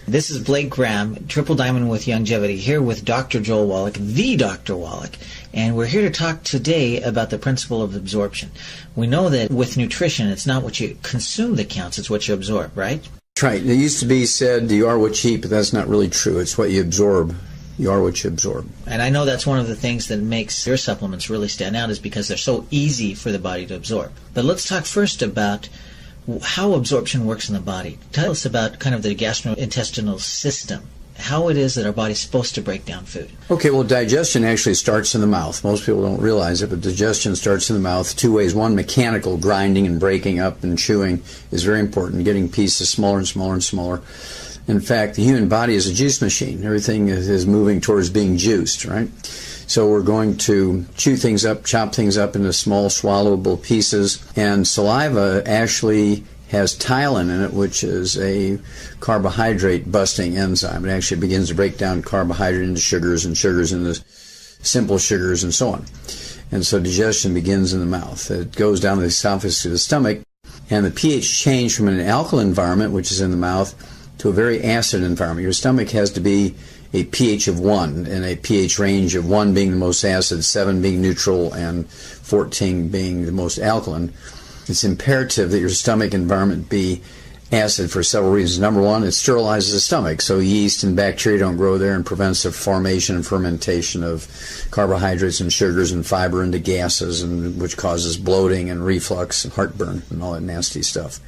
This is Blake Graham, Triple Diamond with Longevity, here with Dr. Joel Wallach, the Dr. Wallach, and we're here to talk today about the principle of absorption. We know that with nutrition, it's not what you consume that counts, it's what you absorb, right? That's right. It used to be said, you are what you eat, but that's not really true. It's what you absorb. You are what you absorb. And I know that's one of the things that makes your supplements really stand out is because they're so easy for the body to absorb. But let's talk first about how absorption works in the body. Tell us about kind of the gastrointestinal system, how it is that our body's supposed to break down food. Okay, well, digestion actually starts in the mouth. Most people don't realize it, but digestion starts in the mouth two ways. One, mechanical, grinding and breaking up and chewing is very important, getting pieces smaller and smaller and smaller. In fact, the human body is a juice machine. Everything is moving towards being juiced, right? So we're going to chew things up, chop things up into small swallowable pieces. And saliva actually has ptyalin in it, which is a carbohydrate-busting enzyme. It actually begins to break down carbohydrate into sugars and sugars into simple sugars and so on. And so digestion begins in the mouth. It goes down the esophagus to the stomach. And the pH change from an alkaline environment, which is in the mouth, to a very acid environment. Your stomach has to be a pH of 1, and a pH range of 1 being the most acid, 7 being neutral, and 14 being the most alkaline. It's imperative that your stomach environment be acid for several reasons. Number one, it sterilizes the stomach, so yeast and bacteria don't grow there and prevents the formation and fermentation of carbohydrates and sugars and fiber into gases, and which causes bloating and reflux and heartburn and all that nasty stuff.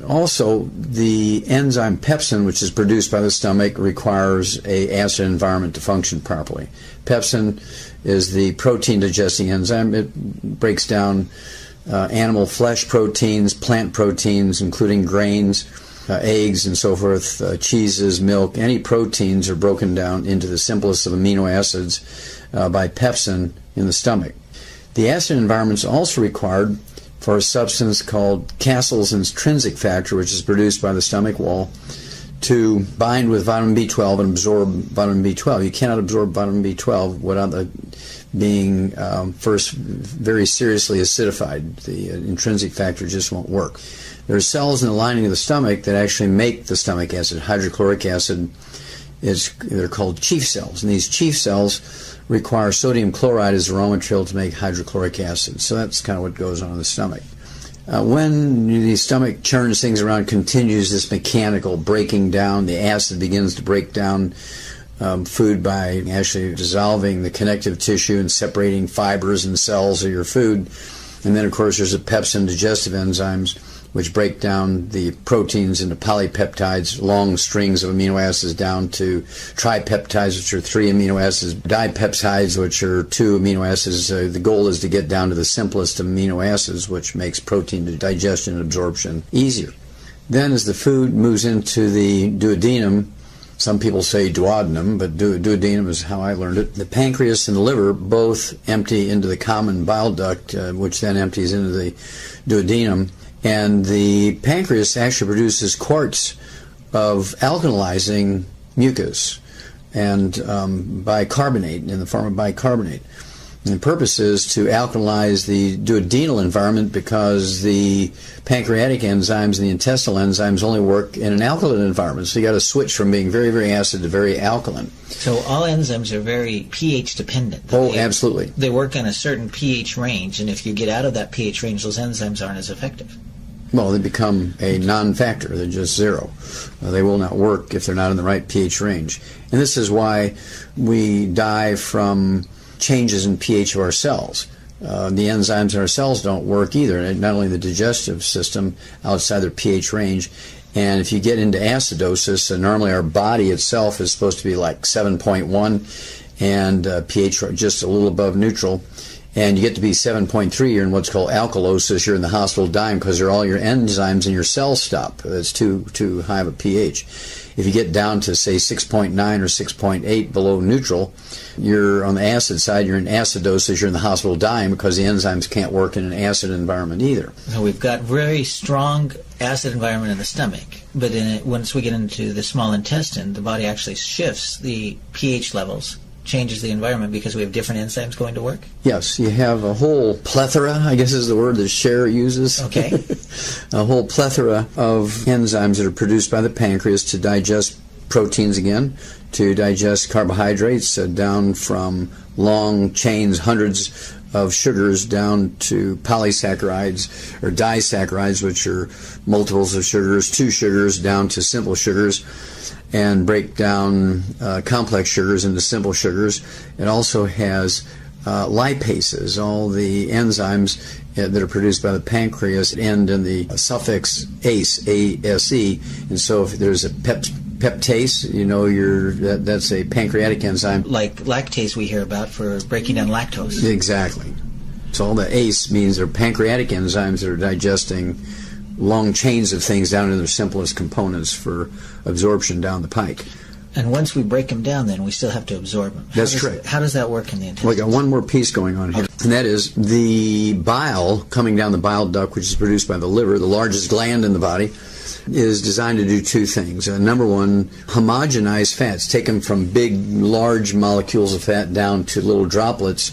Also, the enzyme pepsin, which is produced by the stomach, requires an acid environment to function properly. Pepsin is the protein-digesting enzyme. It breaks down animal flesh proteins, plant proteins, including grains, eggs, and so forth, cheeses, milk. Any proteins are broken down into the simplest of amino acids by pepsin in the stomach. The acid environment is also required for a substance called Castle's intrinsic factor, which is produced by the stomach wall, to bind with vitamin B12 and absorb vitamin B12. You cannot absorb vitamin B12 without being first very seriously acidified. The intrinsic factor just won't work. There are cells in the lining of the stomach that actually make the stomach acid. Hydrochloric acid they're called chief cells, and these chief cells require sodium chloride as the raw material to make hydrochloric acid. So that's kind of what goes on in the stomach. When the stomach churns things around, continues this mechanical breaking down, the acid begins to break down food by actually dissolving the connective tissue and separating fibers and cells of your food. And then, of course, there's the pepsin digestive enzymes, which break down the proteins into polypeptides, long strings of amino acids, down to tripeptides, which are 3 amino acids, dipeptides, which are 2 amino acids. The goal is to get down to the simplest of amino acids, which makes protein digestion and absorption easier. Then as the food moves into the duodenum, some people say duodenum, but duodenum is how I learned it. The pancreas and the liver both empty into the common bile duct, which then empties into the duodenum. And the pancreas actually produces quarts of alkalizing mucus and bicarbonate, in the form of bicarbonate. And the purpose is to alkalize the duodenal environment because the pancreatic enzymes and the intestinal enzymes only work in an alkaline environment. So you got to switch from being very, very acid to very alkaline. So all enzymes are very pH dependent. Oh, absolutely. They work in a certain pH range, and if you get out of that pH range, those enzymes aren't as effective. Well, they become a non-factor. They're just zero. They will not work if they're not in the right pH range. And this is why we die from changes in pH of our cells. The enzymes in our cells don't work either, not only the digestive system outside their pH range. And if you get into acidosis, normally our body itself is supposed to be like 7.1 and pH just a little above neutral. And you get to be 7.3, you're in what's called alkalosis, you're in the hospital dying because all your enzymes in your cells stop. That's too high of a pH. If you get down to, say, 6.9 or 6.8 below neutral, you're on the acid side, you're in acidosis, you're in the hospital dying because the enzymes can't work in an acid environment either. So we've got very strong acid environment in the stomach, but once we get into the small intestine, the body actually shifts the pH levels, changes the environment because we have different enzymes going to work? Yes, you have a whole plethora, I guess is the word that Cher uses. Okay. A whole plethora of enzymes that are produced by the pancreas to digest proteins again, to digest carbohydrates down from long chains, hundreds of sugars, down to polysaccharides or disaccharides, which are multiples of sugars, two sugars down to simple sugars, and break down complex sugars into simple sugars. It also has lipases, all the enzymes that are produced by the pancreas end in the suffix ase, A-S-E, and so if there's a peptase, you know, that's a pancreatic enzyme. Like lactase we hear about for breaking down lactose. Exactly. So all the ACE means they're pancreatic enzymes that are digesting long chains of things down to their simplest components for absorption down the pike. And once we break them down, then we still have to absorb them. That's correct. How does that work in the intestines? Well, I got one more piece going on here, and that is the bile coming down the bile duct, which is produced by the liver, the largest gland in the body, is designed to do two things. Number one, homogenize fats, take them from big, large molecules of fat down to little droplets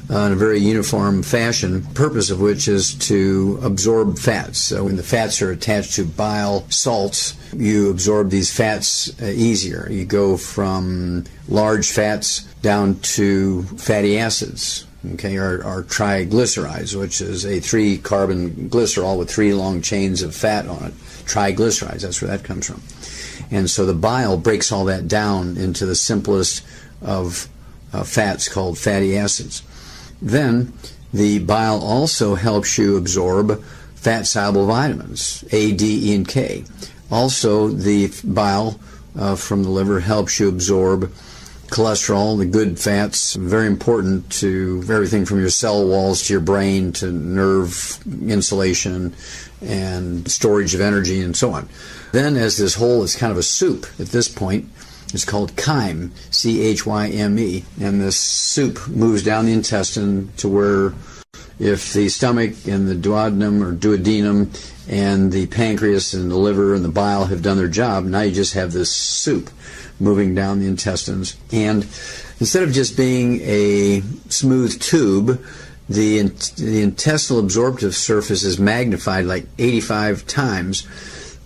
in a very uniform fashion, purpose of which is to absorb fats. So when the fats are attached to bile salts, you absorb these fats easier. You go from large fats down to fatty acids, okay, or triglycerides, which is a 3-carbon glycerol with 3 long chains of fat on it. Triglycerides, that's where that comes from. And so the bile breaks all that down into the simplest of fats called fatty acids. Then the bile also helps you absorb fat-soluble vitamins, A, D, E, and K. Also, the bile from the liver helps you absorb cholesterol, the good fats, very important to everything from your cell walls to your brain to nerve insulation and storage of energy and so on. Then as this whole is kind of a soup at this point, it's called chyme, C-H-Y-M-E, and this soup moves down the intestine to where if the stomach and the duodenum or duodenum and the pancreas and the liver and the bile have done their job, now you just have this soup moving down the intestines. And instead of just being a smooth tube, the intestinal absorptive surface is magnified like 85 times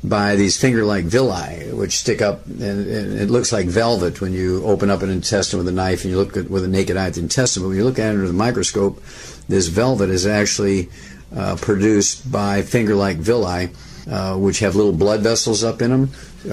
by these finger-like villi, which stick up, and it looks like velvet when you open up an intestine with a knife and you look at with a naked eye at the intestine. But when you look at it under the microscope, this velvet is actually produced by finger-like villi, which have little blood vessels up in them,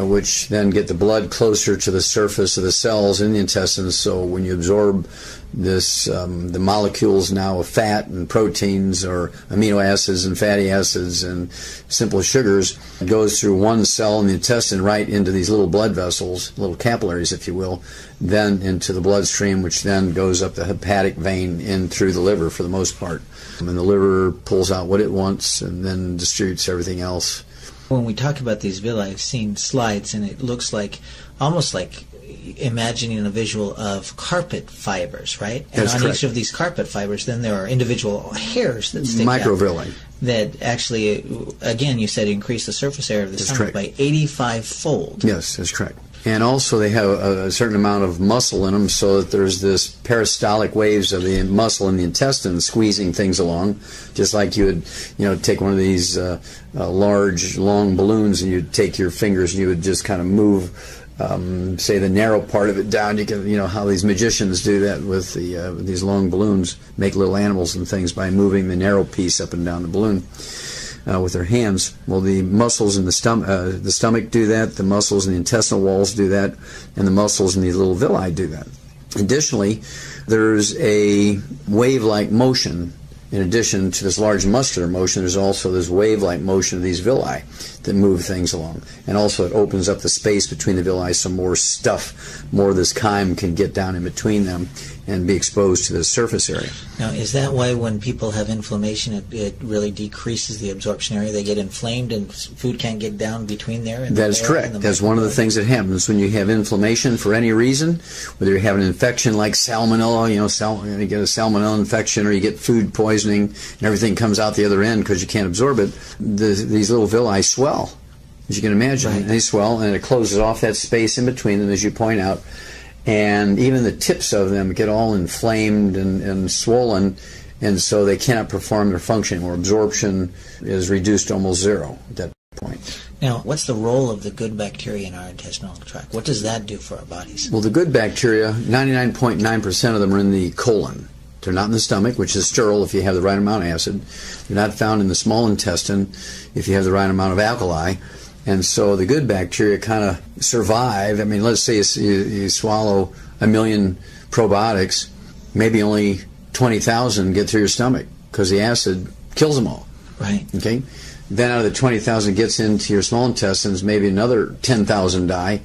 which then get the blood closer to the surface of the cells in the intestines. So when you absorb this, the molecules now of fat and proteins or amino acids and fatty acids and simple sugars, it goes through one cell in the intestine right into these little blood vessels, little capillaries if you will, then into the bloodstream, which then goes up the hepatic vein in through the liver for the most part. And the liver pulls out what it wants and then distributes everything else. When we talk about these villi, I've seen slides, and it looks like, almost like imagining a visual of carpet fibers, right? And That's on correct. each of these carpet fibers, then there are individual hairs that stick out. Microvilli. That actually, again, you said increase the surface area of the That's stomach correct. by 85-fold. Yes, that's correct. And also they have a certain amount of muscle in them, so that there's this peristaltic waves of the muscle in the intestine squeezing things along, just like you would, take one of these large, long balloons, and you'd take your fingers and you would just kind of move, say, the narrow part of it down. You can, how these magicians do that with these long balloons, make little animals and things by moving the narrow piece up and down the balloon. With their hands. Well, the muscles in the stomach do that, the muscles in the intestinal walls do that, and the muscles in these little villi do that. Additionally, there's a wave-like motion. In addition to this large muscular motion, there's also this wave-like motion of these villi that move things along. And also it opens up the space between the villi so more stuff, more of this chyme can get down in between them and be exposed to the surface area. Now, is that why when people have inflammation, it really decreases the absorption area? They get inflamed and food can't get down between there? And That is correct. That's one of the things that happens when you have inflammation for any reason, whether you have an infection like salmonella, you get a salmonella infection, or you get food poisoning and everything comes out the other end because you can't absorb it. These little villi swell, as you can imagine. Right. And they swell, and it closes off that space in between them, as you point out. And even the tips of them get all inflamed and swollen, and so they cannot perform their function, or absorption is reduced to almost zero at that point. Now, what's the role of the good bacteria in our intestinal tract? What does that do for our bodies? Well, the good bacteria, 99.9% of them are in the colon. They're not in the stomach, which is sterile if you have the right amount of acid. They're not found in the small intestine if you have the right amount of alkali. And so the good bacteria kind of survive. I mean, let's say you swallow 1 million probiotics, maybe only 20,000 get through your stomach because the acid kills them all. Right. Okay? Then out of the 20,000 gets into your small intestines, maybe another 10,000 die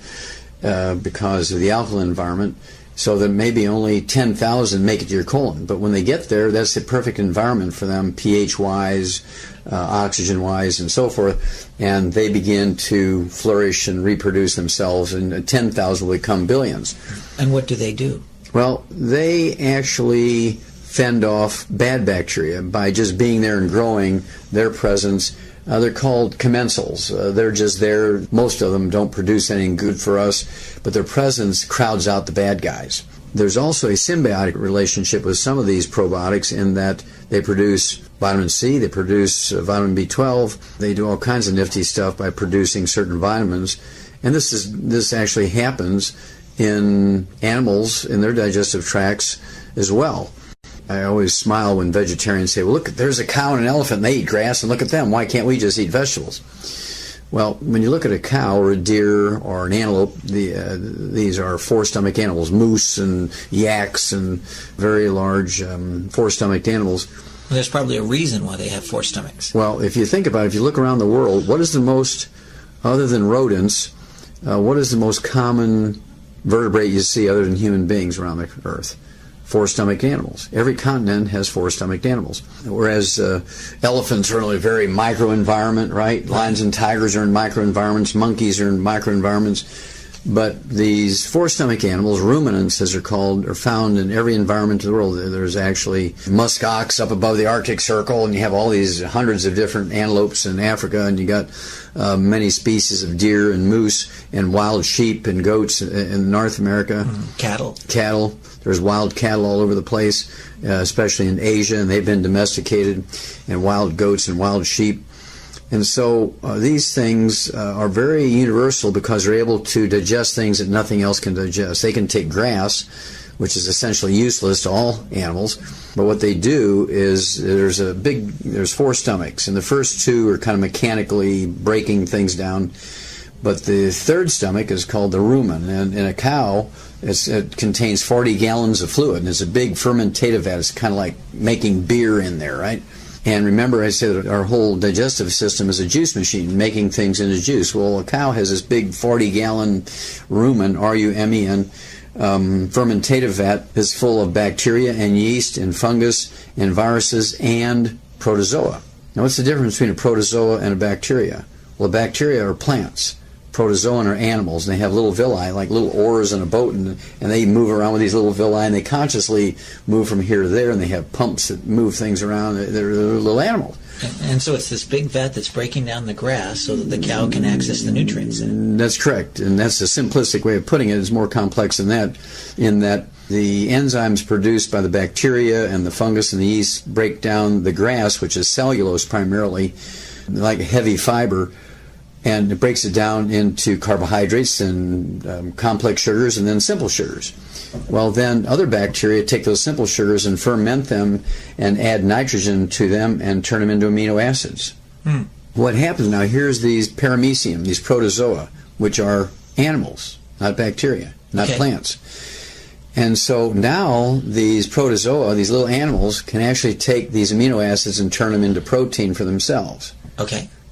because of the alkaline environment. So that maybe only 10,000 make it to your colon. But when they get there, that's the perfect environment for them, pH-wise, oxygen-wise, and so forth. And they begin to flourish and reproduce themselves, and 10,000 will become billions. And what do they do? Well, they actually fend off bad bacteria by just being there and growing their presence. They're called commensals. They're just there. Most of them don't produce anything good for us, but their presence crowds out the bad guys. There's also a symbiotic relationship with some of these probiotics in that they produce vitamin C, they produce vitamin B12, they do all kinds of nifty stuff by producing certain vitamins. And this actually happens in animals in their digestive tracts as well. I always smile when vegetarians say, well, look, there's a cow and an elephant, and they eat grass, and look at them. Why can't we just eat vegetables? Well, when you look at a cow or a deer or an antelope, these are four-stomach animals, moose and yaks and very large four-stomached animals. Well, there's probably a reason why they have four stomachs. Well, if you think about it, if you look around the world, what is the most, other than rodents, what is the most common vertebrate you see other than human beings around the earth? Four-stomached animals. Every continent has four-stomached animals. Whereas elephants are in a very micro-environment, right? Lions and tigers are in micro-environments. Monkeys are in micro-environments. But these four-stomach animals, ruminants as they're called, are found in every environment of the world. There's actually muskox up above the Arctic Circle, and you have all these hundreds of different antelopes in Africa, and you got many species of deer and moose and wild sheep and goats in North America. Cattle. There's wild cattle all over the place, especially in Asia, and they've been domesticated, and wild goats and wild sheep. And so these things are very universal because they're able to digest things that nothing else can digest. They can take grass, which is essentially useless to all animals, but what they do is there's four stomachs, and the first two are kind of mechanically breaking things down, but the third stomach is called the rumen, and in a cow, it contains 40 gallons of fluid, and it's a big fermentative vat. It's kind of like making beer in there, right? And remember, I said that our whole digestive system is a juice machine, making things into juice. Well, a cow has this big 40-gallon rumen, R-U-M-E-N, fermentative vat is full of bacteria and yeast and fungus and viruses and protozoa. Now, what's the difference between a protozoa and a bacteria? Well, bacteria are plants. Protozoan are animals, and they have little villi, like little oars in a boat, and they move around with these little villi, and they consciously move from here to there, and they have pumps that move things around. They're little animals. And so it's this big vat that's breaking down the grass so that the cow can access the nutrients in it. That's correct, and that's a simplistic way of putting it. It's more complex than that, in that the enzymes produced by the bacteria and the fungus and the yeast break down the grass, which is cellulose primarily, like heavy fiber, and it breaks it down into carbohydrates and complex sugars and then simple sugars. Well, then other bacteria take those simple sugars and ferment them and add nitrogen to them and turn them into amino acids. What happens now, here's these paramecium, these protozoa, which are animals, not bacteria, not plants. And so now these protozoa, these little animals, can actually take these amino acids and turn them into protein for themselves.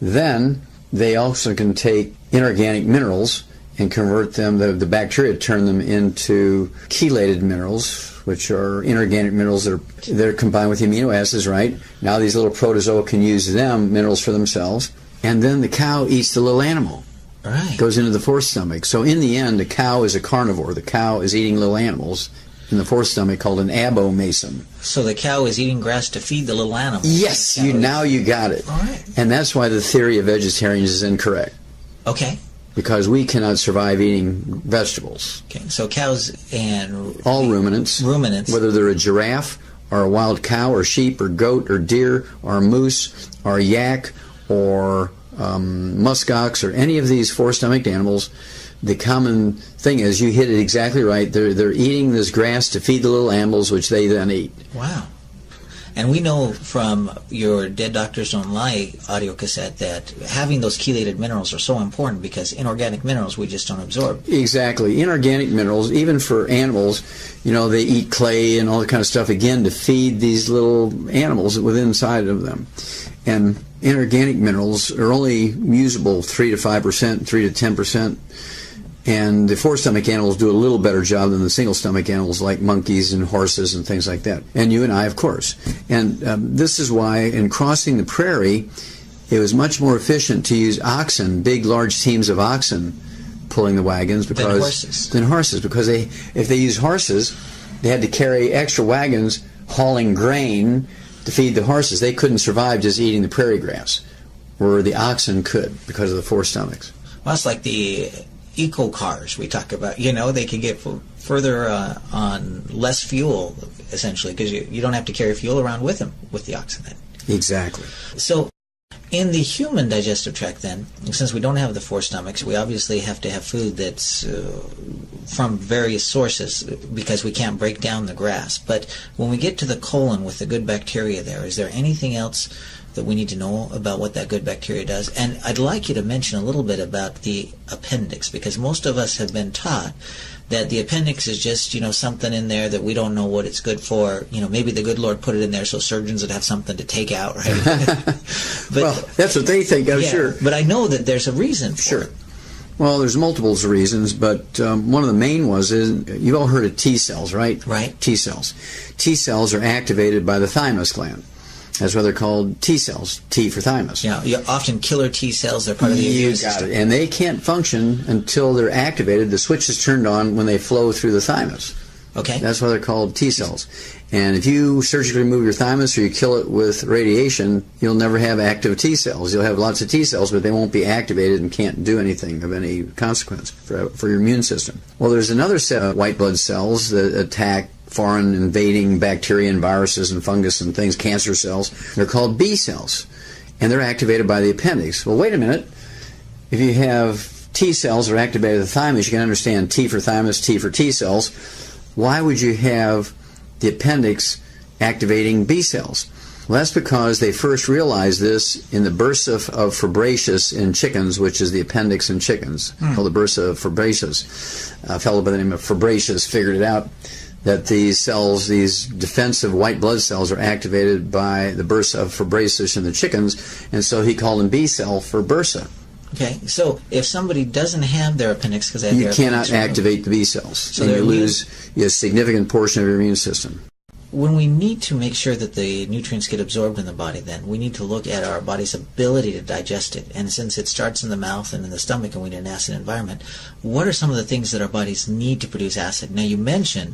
Then they also can take inorganic minerals and convert them, the bacteria turn them into chelated minerals, which are inorganic minerals that are combined with the amino acids, right? Now these little protozoa can use them, minerals for themselves, and then the cow eats the little animal. Goes into the fourth stomach. So in the end, the cow is a carnivore. The cow is eating little animals in the fourth stomach called an abomasum. So the cow is eating grass to feed the little animals. Yes, now you got it. And that's why the theory of vegetarians is incorrect. Because we cannot survive eating vegetables. So cows and all ruminants, whether they're a giraffe or a wild cow or sheep or goat or deer or moose or yak or muskox, or any of these four-stomached animals, the common thing is, you hit it exactly right. They're eating this grass to feed the little animals, which they then eat. Wow. And we know from your Dead Doctors Don't Lie audio cassette that having those chelated minerals are so important, because inorganic minerals we just don't absorb. Exactly. Inorganic minerals, even for animals, they eat clay and all that kind of stuff, again, to feed these little animals within inside of them. And inorganic minerals are only usable 3 to 5%, 3 to 10%. And the four-stomach animals do a little better job than the single-stomach animals like monkeys and horses and things like that. And you and I, of course. And this is why in crossing the prairie, it was much more efficient to use oxen, big, large teams of oxen pulling the wagons than horses. Because if they used horses, they had to carry extra wagons hauling grain to feed the horses. They couldn't survive just eating the prairie grass, where the oxen could because of the four stomachs. Well, it's like the eco cars we talk about. They can get further on less fuel, essentially, because you don't have to carry fuel around with them with the oxen then. Exactly. So in the human digestive tract then, since we don't have the four stomachs, we obviously have to have food that's from various sources, because we can't break down the grass. But when we get to the colon with the good bacteria there, is there anything else that we need to know about what that good bacteria does? And I'd like you to mention a little bit about the appendix, because most of us have been taught that the appendix is just, something in there that we don't know what it's good for. Maybe the good Lord put it in there so surgeons would have something to take out, right? Well, that's what they think, I'm sure. But I know that there's a reason for it. Well, there's multiples of reasons, but one of the main ones is, you've all heard of T cells, right? Right. T cells. T cells are activated by the thymus gland. That's why they're called T cells, T for thymus. Yeah, often killer T cells, they're part of the immune system. And they can't function until they're activated. The switch is turned on when they flow through the thymus. Okay. That's why they're called T cells. And if you surgically remove your thymus or you kill it with radiation, you'll never have active T cells. You'll have lots of T cells, but they won't be activated and can't do anything of any consequence for your immune system. Well, there's another set of white blood cells that attack foreign invading bacteria and viruses and fungus and things, cancer cells. They're called B cells, and they're activated by the appendix. Well, wait a minute. If you have T cells that are activated at the thymus, you can understand T for thymus, T for T cells. Why would you have the appendix activating B cells? Well, that's because they first realized this in the bursa of Fabricius in chickens, which is the appendix in chickens, called the bursa of Fabricius. A fellow by the name of Fabricius figured it out, that these cells, these defensive white blood cells, are activated by the bursa of Fabricius in the chickens, and so he called them B cell for bursa. Okay, so if somebody doesn't have their appendix because they have you cannot activate the B cells, so you lose a significant portion of your immune system. When we need to make sure that the nutrients get absorbed in the body, then we need to look at our body's ability to digest it. And since it starts in the mouth and in the stomach and we need an acid environment, what are some of the things that our bodies need to produce acid? Now, you mentioned,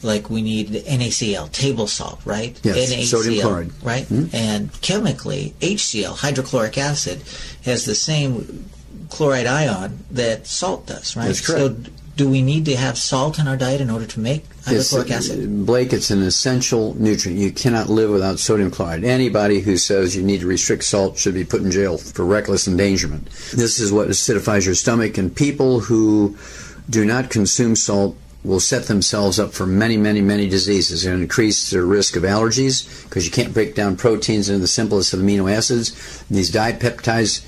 like, we need NaCl, table salt, right? Yes, NaCl, sodium chloride. Right? Mm-hmm. And chemically, HCl, hydrochloric acid, has the same chloride ion that salt does, right? That's correct. So do we need to have salt in our diet in order to make hydrochloric acid? Blake, it's an essential nutrient. You cannot live without sodium chloride. Anybody who says you need to restrict salt should be put in jail for reckless endangerment. This is what acidifies your stomach, and people who do not consume salt will set themselves up for many, many, many diseases and increase their risk of allergies, because you can't break down proteins into the simplest of amino acids. And these dipeptides,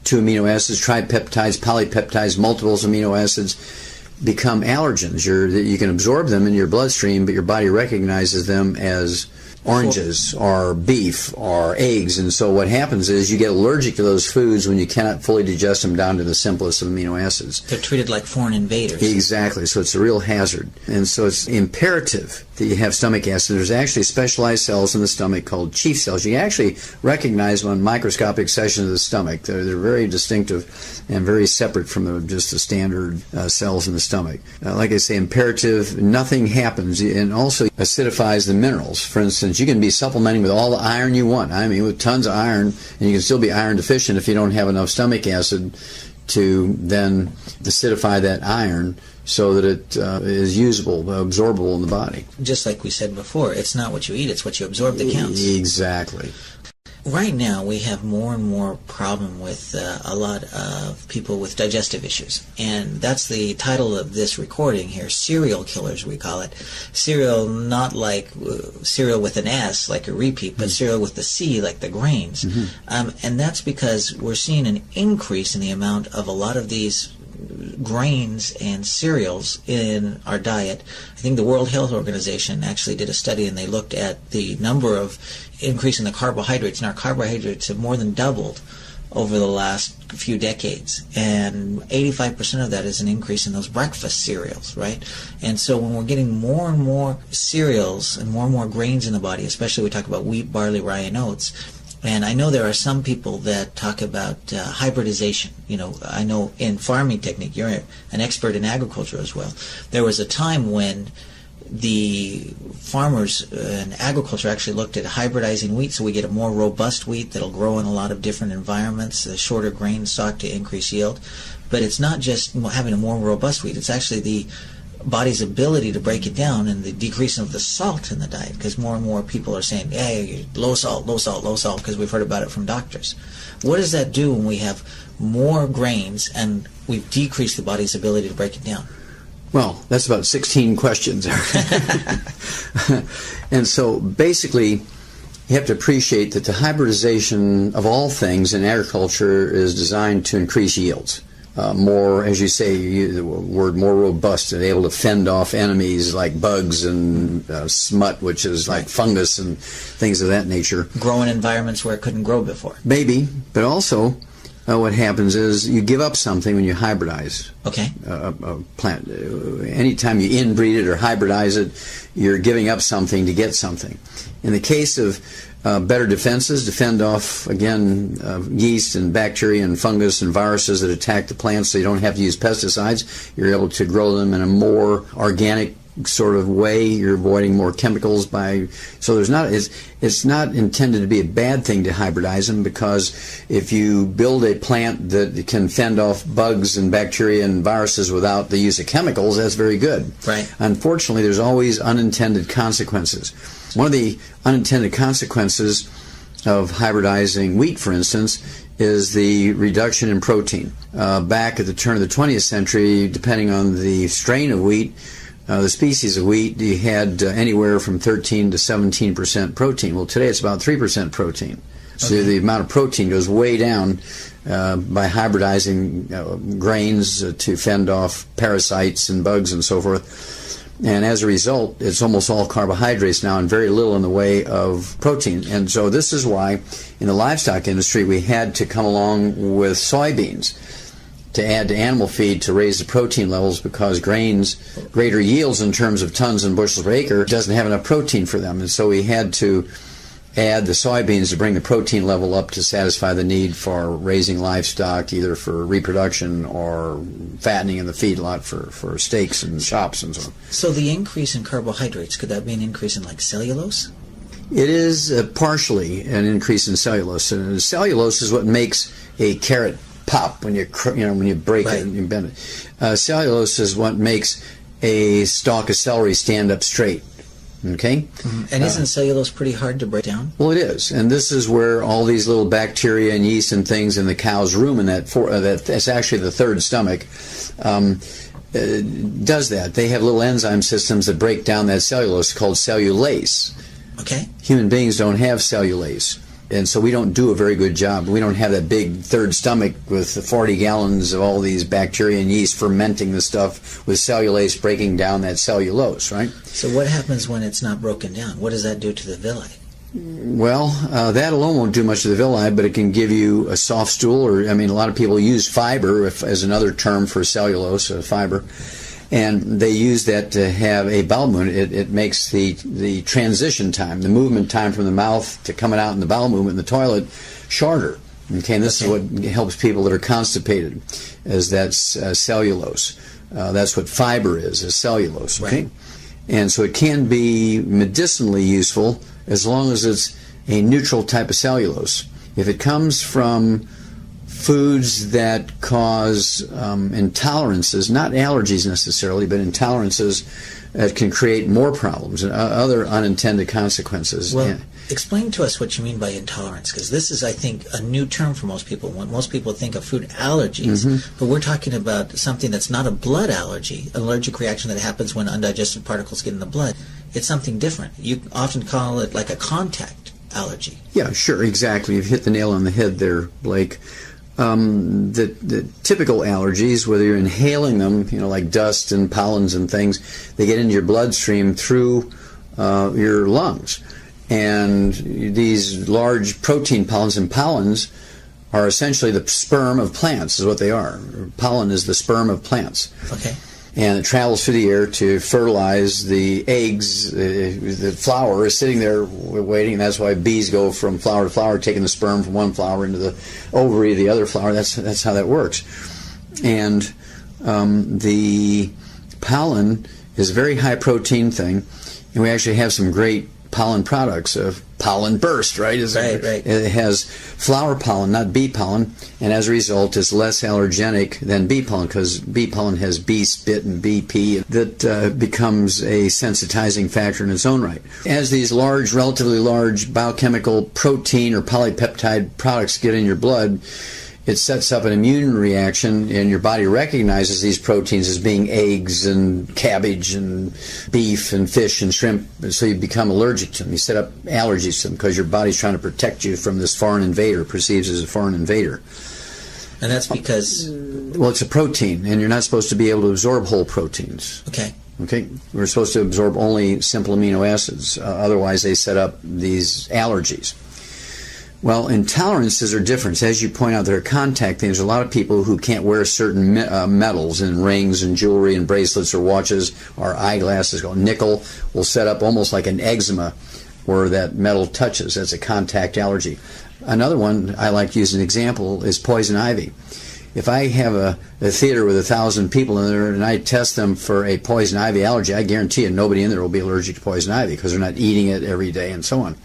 2 amino acids, tripeptides, polypeptides, multiples amino acids, become allergens. You can absorb them in your bloodstream, but your body recognizes them as oranges or beef or eggs, and so what happens is you get allergic to those foods when you cannot fully digest them down to the simplest of amino acids. They're treated like foreign invaders. Exactly, so it's a real hazard. And so it's imperative that you have stomach acid. There's actually specialized cells in the stomach called chief cells. You can actually recognize them on microscopic sections of the stomach. They're very distinctive and very separate from just the standard cells in the stomach. Like I say, imperative, nothing happens, and also acidifies the minerals. For instance, you can be supplementing with all the iron you want. I mean, with tons of iron, and you can still be iron deficient if you don't have enough stomach acid to then acidify that iron so that it is usable, absorbable in the body. Just like we said before, it's not what you eat, it's what you absorb that counts. Exactly. Right now, we have more and more problem with a lot of people with digestive issues. And that's the title of this recording here, Serial Killers, we call it. Cereal, not like cereal with an S, like a repeat, but cereal with the C, like the grains. And that's because we're seeing an increase in the amount of a lot of these grains and cereals in our diet. I think the World Health Organization actually did a study, and they looked at the number of increase in the carbohydrates, and our carbohydrates have more than doubled over the last few decades, and 85% of that is an increase in those breakfast cereals, right? And so when we're getting more and more cereals and more grains in the body, especially we talk about wheat, barley, rye, and oats, and I know there are some people that talk about hybridization. You know, I know in farming technique, you're an expert in agriculture as well. There was a time when the farmers in agriculture actually looked at hybridizing wheat, so we get a more robust wheat that'll grow in a lot of different environments, a shorter grain stock to increase yield. But it's not just having a more robust wheat, it's actually the body's ability to break it down and the decrease of the salt in the diet, because more and more people are saying, hey, low salt, low salt, low salt, because we've heard about it from doctors. What does that do when we have more grains and we've decreased the body's ability to break it down? Well, that's about 16 questions. And so basically, you have to appreciate that the hybridization of all things in agriculture is designed to increase yields. More, as you say, the word more robust and able to fend off enemies like bugs and smut, which is like fungus and things of that nature. Grow in environments where it couldn't grow before. Maybe, but also what happens is you give up something when you hybridize a plant. Anytime you inbreed it or hybridize it, you're giving up something to get something. In the case of better defenses, defend off, again, yeast and bacteria and fungus and viruses that attack the plants, so you don't have to use pesticides. You're able to grow them in a more organic sort of way. You're avoiding more chemicals so it's not intended to be a bad thing to hybridize them, because if you build a plant that can fend off bugs and bacteria and viruses without the use of chemicals, that's very good. Right. Unfortunately, there's always unintended consequences. One of the unintended consequences of hybridizing wheat, for instance, is the reduction in protein. Back at the turn of the 20th century, depending on the strain of wheat, the species of wheat, you had anywhere from 13 to 17% protein. Well, today it's about 3% protein. So the amount of protein goes way down by hybridizing grains to fend off parasites and bugs and so forth. And as a result, it's almost all carbohydrates now and very little in the way of protein. And so this is why in the livestock industry we had to come along with soybeans to add to animal feed to raise the protein levels, because grains, greater yields in terms of tons and bushels per acre, doesn't have enough protein for them. And so we had to add the soybeans to bring the protein level up to satisfy the need for raising livestock, either for reproduction or fattening in the feedlot for steaks and chops and so on. So the increase in carbohydrates, could that be an increase in like cellulose? It is partially an increase in cellulose. And cellulose is what makes a carrot pop when you break it and you bend it. Cellulose is what makes a stalk of celery stand up straight. Okay? Mm-hmm. And isn't cellulose pretty hard to break down? Well, it is. And this is where all these little bacteria and yeast and things in the cow's rumen, that's actually the third stomach, does that. They have little enzyme systems that break down that cellulose called cellulase. Okay. Human beings don't have cellulase. And so we don't do a very good job. We don't have that big third stomach with 40 gallons of all these bacteria and yeast fermenting the stuff with cellulase breaking down that cellulose, right? So what happens when it's not broken down? What does that do to the villi? Well, that alone won't do much to the villi, but it can give you a soft stool, or, a lot of people use fiber as another term for cellulose, fiber. And they use that to have a bowel movement. It makes the transition time, the movement time from the mouth to coming out in the bowel movement in the toilet, shorter. Okay, and this is what helps people that are constipated, is that cellulose. That's what fiber is cellulose. Okay, right. And so it can be medicinally useful as long as it's a neutral type of cellulose. If it comes from foods that cause intolerances, not allergies necessarily, but intolerances that can create more problems and other unintended consequences. Well, explain to us what you mean by intolerance, because this is, I think, a new term for most people. When most people think of food allergies, but we're talking about something that's not a blood allergy, an allergic reaction that happens when undigested particles get in the blood. It's something different. You often call it like a contact allergy. Yeah, sure, exactly. You've hit the nail on the head there, Blake. The typical allergies, whether you're inhaling them, like dust and pollens and things, they get into your bloodstream through your lungs. And these large protein pollens, and pollens are essentially the sperm of plants, is what they are. Pollen is the sperm of plants. Okay. And it travels through the air to fertilize the eggs. The flower is sitting there waiting, and that's why bees go from flower to flower, taking the sperm from one flower into the ovary of the other flower. That's how that works. And the pollen is a very high protein thing, and we actually have some great pollen products of pollen burst, right? Right. It has flower pollen, not bee pollen, and as a result is less allergenic than bee pollen, because bee pollen has bee spit and bee pee that becomes a sensitizing factor in its own right. As these relatively large biochemical protein or polypeptide products get in your blood, it sets up an immune reaction, and your body recognizes these proteins as being eggs and cabbage and beef and fish and shrimp, so you become allergic to them. You set up allergies to them because your body's trying to protect you from this foreign invader, perceives as a foreign invader. And that's because... Well, it's a protein, and you're not supposed to be able to absorb whole proteins. Okay. We're supposed to absorb only simple amino acids. Otherwise, they set up these allergies. Well, intolerances are different. As you point out, there are contact things. There are a lot of people who can't wear certain metals in rings and jewelry and bracelets or watches or eyeglasses. Nickel will set up almost like an eczema where that metal touches. That's a contact allergy. Another one I like to use as an example is poison ivy. If I have a theater with 1,000 people in there and I test them for a poison ivy allergy, I guarantee you nobody in there will be allergic to poison ivy because they're not eating it every day and so on.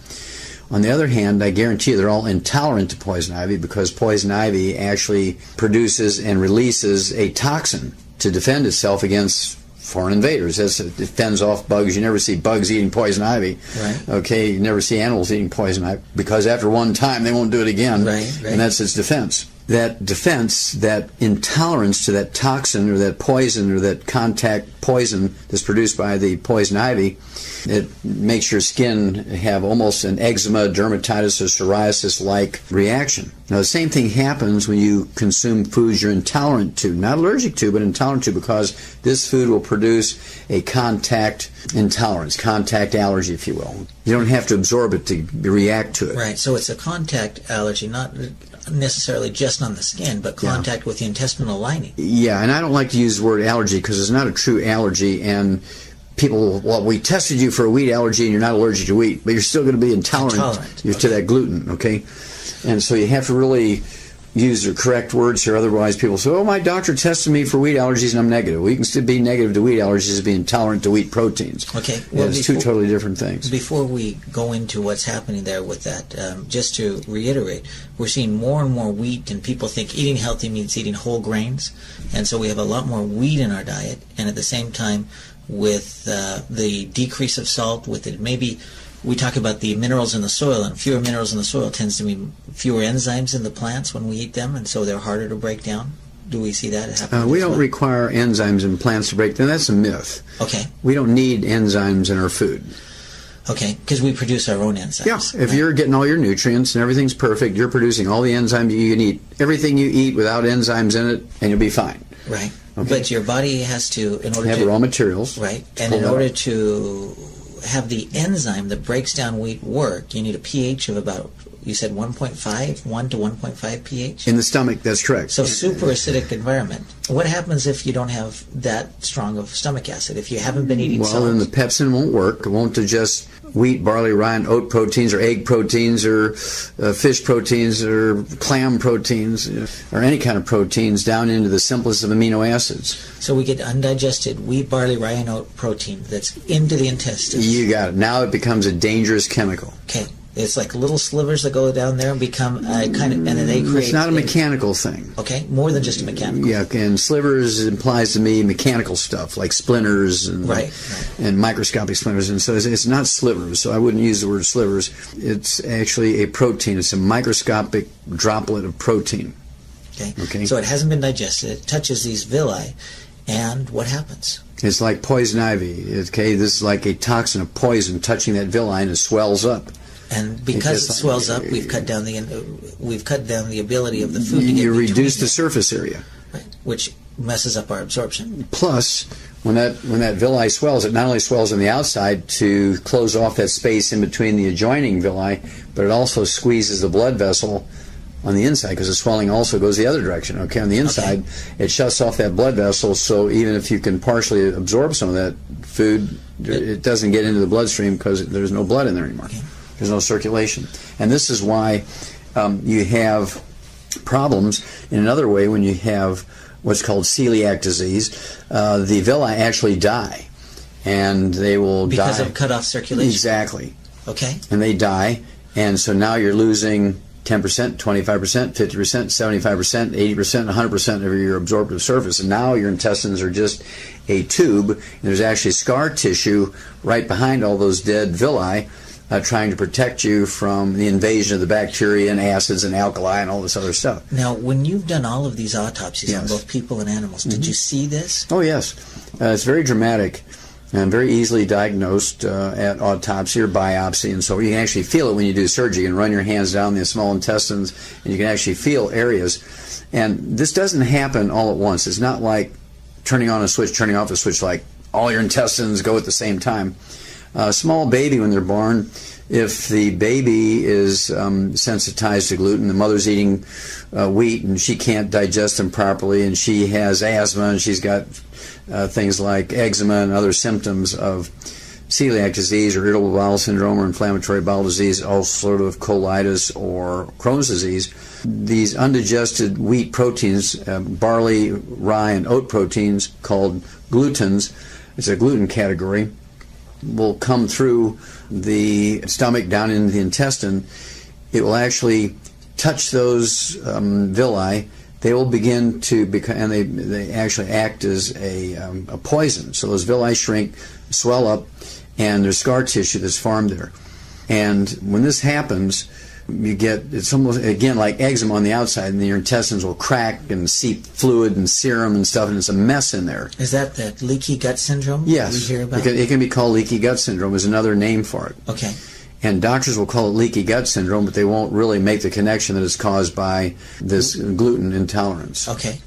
On the other hand, I guarantee you they're all intolerant to poison ivy because poison ivy actually produces and releases a toxin to defend itself against foreign invaders. It fends off bugs. You never see bugs eating poison ivy. Right. Okay, you never see animals eating poison ivy because after one time they won't do it again. Right. And that's its defense. That defense, that intolerance to that toxin or that poison or that contact poison that's produced by the poison ivy, it makes your skin have almost an eczema, dermatitis, or psoriasis-like reaction. Now, the same thing happens when you consume foods you're intolerant to, not allergic to, but intolerant to, because this food will produce a contact intolerance, contact allergy, if you will. You don't have to absorb it to react to it. Right, so it's a contact allergy, not necessarily just on the skin, but contact with the intestinal lining. Yeah, and I don't like to use the word allergy because it's not a true allergy, and people, well, we tested you for a wheat allergy and you're not allergic to wheat, but you're still going to be intolerant. To that gluten, okay? And so you have to really use the correct words here, otherwise people say, oh, my doctor tested me for wheat allergies and I'm negative. We can still be negative to wheat allergies and be intolerant to wheat proteins. Okay. Well, it's two totally different things. Before we go into what's happening there with that, just to reiterate, we're seeing more and more wheat, and people think eating healthy means eating whole grains, and so we have a lot more wheat in our diet, and at the same time, with the decrease of salt, with it, maybe we talk about the minerals in the soil, and fewer minerals in the soil tends to mean fewer enzymes in the plants when we eat them, and so they're harder to break down. Do we see that happen? We don't require enzymes in plants to break down. That's a myth. Okay. We don't need enzymes in our food. Okay, because we produce our own enzymes. Yeah, if you're getting all your nutrients and everything's perfect, you're producing all the enzymes you can eat. Everything you eat without enzymes in it, and you'll be fine. Right. Okay. But your body has to, in order have to... raw materials. Right. And in order to have the enzyme that breaks down wheat work, you need a pH of about, you said 1.5, 1 to 1.5 pH? In the stomach, that's correct. So super acidic environment. What happens if you don't have that strong of stomach acid, if you haven't been eating salt? Well, then the pepsin won't work. It won't digest wheat, barley, rye, and oat proteins, or egg proteins, or fish proteins, or clam proteins, or any kind of proteins down into the simplest of amino acids. So we get undigested wheat, barley, rye, and oat protein that's into the intestines. You got it. Now it becomes a dangerous chemical. Okay. It's like little slivers that go down there and become kind of, and then they create. It's not a mechanical thing. Okay, more than just a mechanical. Yeah, and slivers implies to me mechanical stuff like splinters and and microscopic splinters, and so it's not slivers. So I wouldn't use the word slivers. It's actually a protein. It's a microscopic droplet of protein. Okay. So it hasn't been digested. It touches these villi, and what happens? It's like poison ivy. Okay, this is like a toxin of poison touching that villi, and it swells up. And because it swells up, we've cut down the ability of the food to get you reduce the surface area, right, which messes up our absorption. Plus, when that villi swells, it not only swells on the outside to close off that space in between the adjoining villi, but it also squeezes the blood vessel on the inside, because the swelling also goes the other direction. Okay, on the inside, it shuts off that blood vessel, so even if you can partially absorb some of that food, it doesn't get into the bloodstream because there's no blood in there anymore. Okay. There's no circulation. And this is why you have problems in another way when you have what's called celiac disease. The villi actually die, and they will die because of cut off circulation. Exactly. Okay. And they die, and so now you're losing 10%, 25%, 50%, 75%, 80%, 100% of your absorptive surface. And now your intestines are just a tube, and there's actually scar tissue right behind all those dead villi, trying to protect you from the invasion of the bacteria and acids and alkali and all this other stuff. Now, when you've done all of these autopsies on both people and animals, did you see this? Oh, yes. It's very dramatic and very easily diagnosed at autopsy or biopsy, and so you can actually feel it when you do surgery. You can run your hands down the small intestines, and you can actually feel areas. And this doesn't happen all at once. It's not like turning on a switch, turning off a switch, like all your intestines go at the same time. A small baby, when they're born, if the baby is sensitized to gluten, the mother's eating wheat and she can't digest them properly, and she has asthma, and she's got things like eczema and other symptoms of celiac disease or irritable bowel syndrome or inflammatory bowel disease, all sort of colitis or Crohn's disease. These undigested wheat proteins, barley, rye, and oat proteins called glutens, it's a gluten category, will come through the stomach down into the intestine. It will actually touch those villi. They will begin to become, and they actually act as a poison. So those villi shrink, swell up, and there's scar tissue that's formed there. And when this happens, you get, it's almost, again, like eczema on the outside, and your intestines will crack and seep fluid and serum and stuff, and it's a mess in there. Is that leaky gut syndrome? Yes. We hear about? It can be called leaky gut syndrome, is another name for it. Okay. And doctors will call it leaky gut syndrome, but they won't really make the connection that it's caused by this gluten intolerance. Okay.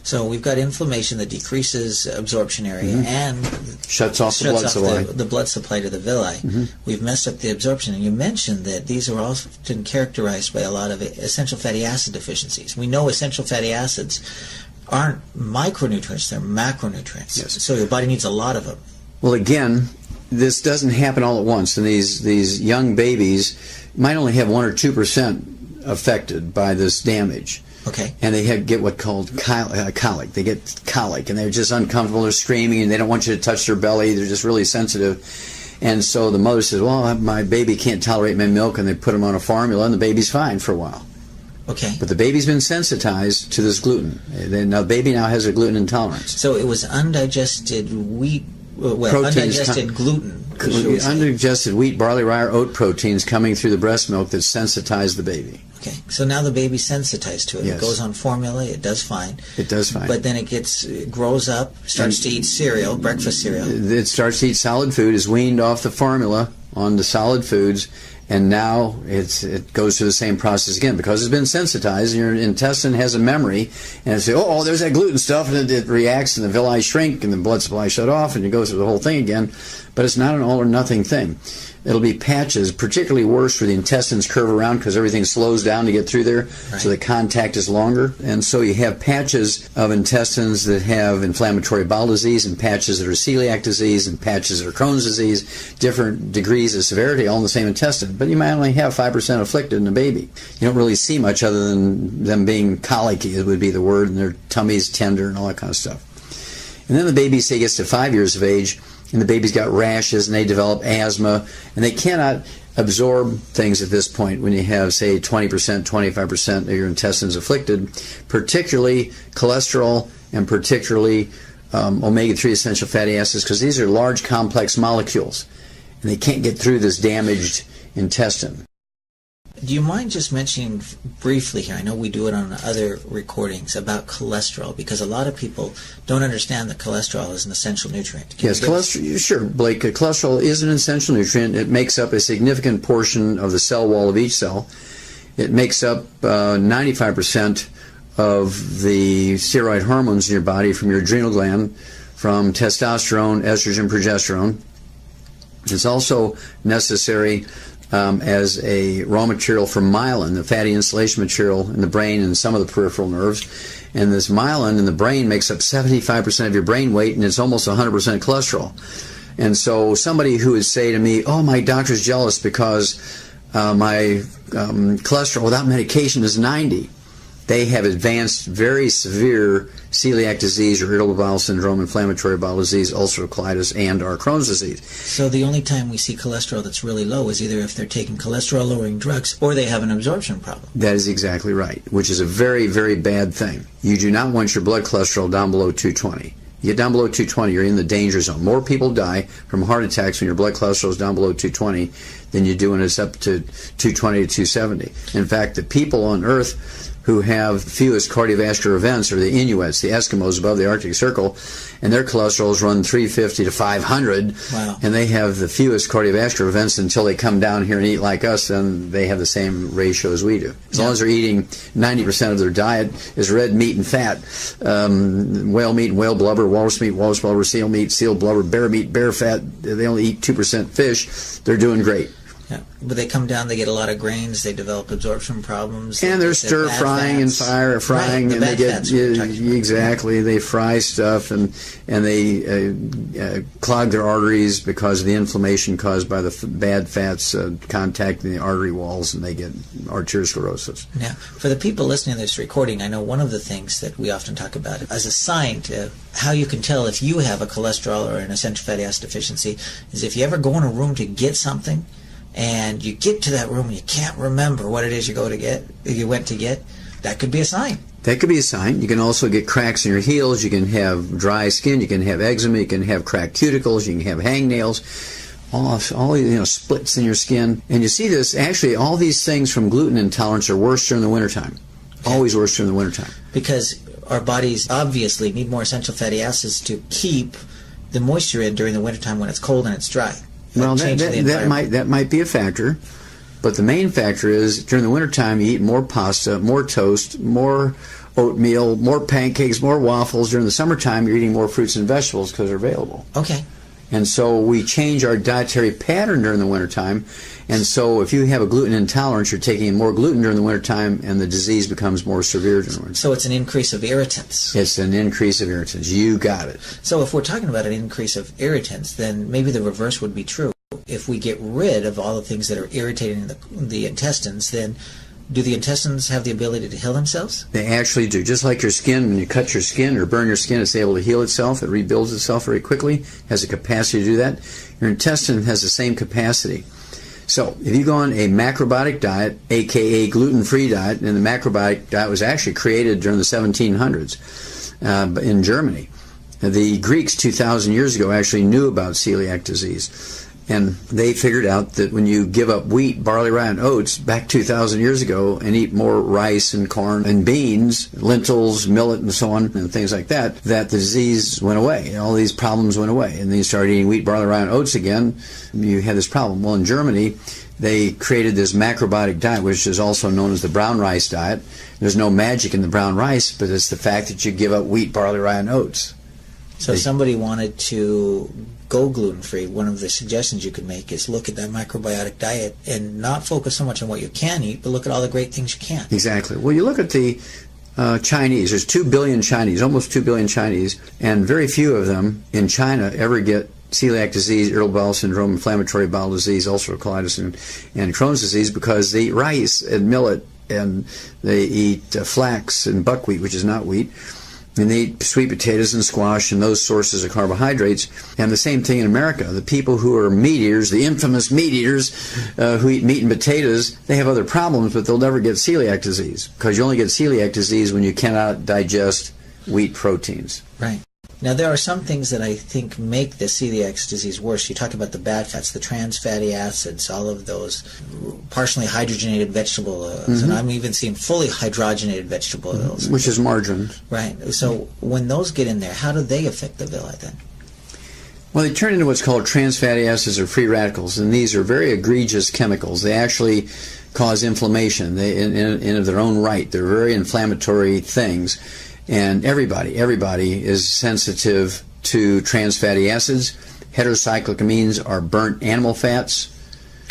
So we've got inflammation that decreases absorption area and shuts off the blood supply. The blood supply to the villi. We've messed up the absorption. And you mentioned that these are often characterized by a lot of essential fatty acid deficiencies. We know essential fatty acids aren't micronutrients, they're macronutrients. Yes. So your body needs a lot of them. Well, again, this doesn't happen all at once, and these young babies might only have 1 or 2% affected by this damage. Okay. And they get what's called colic. They get colic, and they're just uncomfortable. They're screaming, and they don't want you to touch their belly. They're just really sensitive. And so the mother says, well, my baby can't tolerate my milk, and they put them on a formula, and the baby's fine for a while. Okay. But the baby's been sensitized to this gluten. Now the baby now has a gluten intolerance. So it was undigested wheat, undigested gluten. Undigested wheat, barley, rye, or oat proteins coming through the breast milk that sensitized the baby. Okay, so now the baby's sensitized to it. Yes. It goes on formula. It does fine. It does fine. But then it grows up, starts to eat cereal, breakfast cereal. It starts to eat solid food, is weaned off the formula onto solid foods, and now it goes through the same process again because it's been sensitized. And your intestine has a memory, and it says, oh, there's that gluten stuff, and it reacts, and the villi shrink, and the blood supply shut off, and it goes through the whole thing again. But it's not an all or nothing thing. It'll be patches, particularly worse where the intestines curve around because everything slows down to get through there, so the contact is longer. And so you have patches of intestines that have inflammatory bowel disease, and patches that are celiac disease, and patches that are Crohn's disease, different degrees of severity, all in the same intestine. But you might only have 5% afflicted in a baby. You don't really see much other than them being colicky, it would be the word, and their tummy's tender and all that kind of stuff. And then the baby, say, gets to 5 years of age, and the baby's got rashes, and they develop asthma, and they cannot absorb things at this point when you have, say, 20%, 25% of your intestines afflicted, particularly cholesterol and particularly omega-3 essential fatty acids, because these are large, complex molecules, and they can't get through this damaged intestine. Do you mind just mentioning briefly here, I know we do it on other recordings, about cholesterol, because a lot of people don't understand that cholesterol is an essential nutrient. Yes, cholesterol, sure, Blake. Cholesterol is an essential nutrient. It makes up a significant portion of the cell wall of each cell. It makes up 95% of the steroid hormones in your body, from your adrenal gland, from testosterone, estrogen, progesterone. It's also necessary as a raw material for myelin, the fatty insulation material in the brain and some of the peripheral nerves. And this myelin in the brain makes up 75% of your brain weight, and it's almost 100% cholesterol. And so somebody who would say to me, oh, my doctor's jealous because my cholesterol without medication is 90. They have advanced, very severe celiac disease or irritable bowel syndrome, inflammatory bowel disease, ulcerative colitis, and or Crohn's disease. So the only time we see cholesterol that's really low is either if they're taking cholesterol-lowering drugs or they have an absorption problem. That is exactly right, which is a very, very bad thing. You do not want your blood cholesterol down below 220. You get down below 220, you're in the danger zone. More people die from heart attacks when your blood cholesterol is down below 220 than you do when it's up to 220 to 270. In fact, the people on Earth who have fewest cardiovascular events are the Inuits, the Eskimos above the Arctic Circle, and their cholesterols run 350 to 500, wow. And they have the fewest cardiovascular events until they come down here and eat like us, and they have the same ratio as we do. As long as they're eating 90% of their diet is red meat and fat, whale meat and whale blubber, walrus meat, walrus blubber, seal meat, seal blubber, bear meat, bear fat, they only eat 2% fish, they're doing great. Yeah, but they come down, they get a lot of grains, they develop absorption problems. And they're stir frying and frying, right, and they get exactly. They fry stuff and they clog their arteries because of the inflammation caused by the bad fats contacting the artery walls, and they get arteriosclerosis. Now, for the people listening to this recording, I know one of the things that we often talk about as a sign to how you can tell if you have a cholesterol or an essential fatty acid deficiency is if you ever go in a room to get something, and you get to that room and you can't remember what it is you went to get, that could be a sign. That could be a sign. You can also get cracks in your heels. You can have dry skin. You can have eczema. You can have cracked cuticles. You can have hangnails. All splits in your skin. And you see this, actually, all these things from gluten intolerance are worse during the wintertime. Okay. Always worse during the wintertime. Because our bodies obviously need more essential fatty acids to keep the moisture in during the wintertime when it's cold and it's dry. Well, that might be a factor, but the main factor is during the wintertime you eat more pasta, more toast, more oatmeal, more pancakes, more waffles. During the summertime you're eating more fruits and vegetables because they're available. Okay. And so we change our dietary pattern during the wintertime, and so if you have a gluten intolerance, you're taking in more gluten during the wintertime, and the disease becomes more severe during the winter. So it's an increase of irritants. It's an increase of irritants. You got it. So if we're talking about an increase of irritants, then maybe the reverse would be true. If we get rid of all the things that are irritating the intestines, then do the intestines have the ability to heal themselves? They actually do. Just like your skin, when you cut your skin or burn your skin, it's able to heal itself. It rebuilds itself very quickly, has the capacity to do that. Your intestine has the same capacity. So if you go on a macrobiotic diet, aka gluten-free diet, and the macrobiotic diet was actually created during the 1700s in Germany. The Greeks 2,000 years ago actually knew about celiac disease. And they figured out that when you give up wheat, barley, rye, and oats back 2,000 years ago and eat more rice and corn and beans, lentils, millet, and so on, and things like that, that the disease went away. And all these problems went away. And then you started eating wheat, barley, rye, and oats again, you had this problem. Well, in Germany, they created this macrobiotic diet, which is also known as the brown rice diet. There's no magic in the brown rice, but it's the fact that you give up wheat, barley, rye, and oats. So if somebody wanted to go gluten-free, one of the suggestions you could make is look at that macrobiotic diet and not focus so much on what you can eat, but look at all the great things you can. Exactly. Well, you look at the Chinese. There's 2 billion Chinese, almost 2 billion Chinese, and very few of them in China ever get celiac disease, irritable bowel syndrome, inflammatory bowel disease, ulcerative colitis, and Crohn's disease because they eat rice and millet, and they eat flax and buckwheat, which is not wheat. And they eat sweet potatoes and squash and those sources of carbohydrates. And the same thing in America. The people who are meat eaters, the infamous meat eaters who eat meat and potatoes, they have other problems, but they'll never get celiac disease, because you only get celiac disease when you cannot digest wheat proteins. Right. Now, there are some things that I think make the celiac disease worse. You talk about the bad fats, the trans fatty acids, all of those partially hydrogenated vegetable oils, and I'm even seeing fully hydrogenated vegetable oils. Which is margarine. Right. So when those get in there, how do they affect the villi then? Well, they turn into what's called trans fatty acids or free radicals, and these are very egregious chemicals. They actually cause inflammation in of their own right. They're very inflammatory things. And everybody is sensitive to trans fatty acids. Heterocyclic amines are burnt animal fats.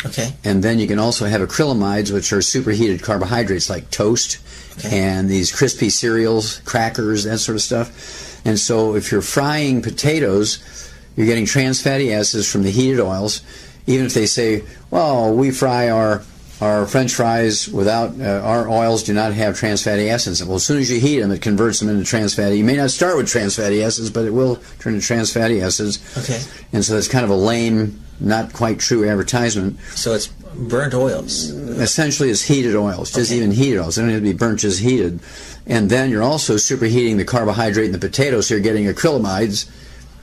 Okay. And then you can also have acrylamides, which are superheated carbohydrates like toast and these crispy cereals, crackers, that sort of stuff. And so if you're frying potatoes, you're getting trans fatty acids from the heated oils. Even if they say, well, we fry our French fries without, our oils do not have trans fatty acids. Well, as soon as you heat them, it converts them into trans fatty. You may not start with trans fatty acids, but it will turn into trans fatty acids. Okay. And so that's kind of a lame, not quite true advertisement. So it's burnt oils. Essentially, it's heated oils, just even heated oils. They don't have to be burnt, just heated. And then you're also superheating the carbohydrate in the potato, so you're getting acrylamides.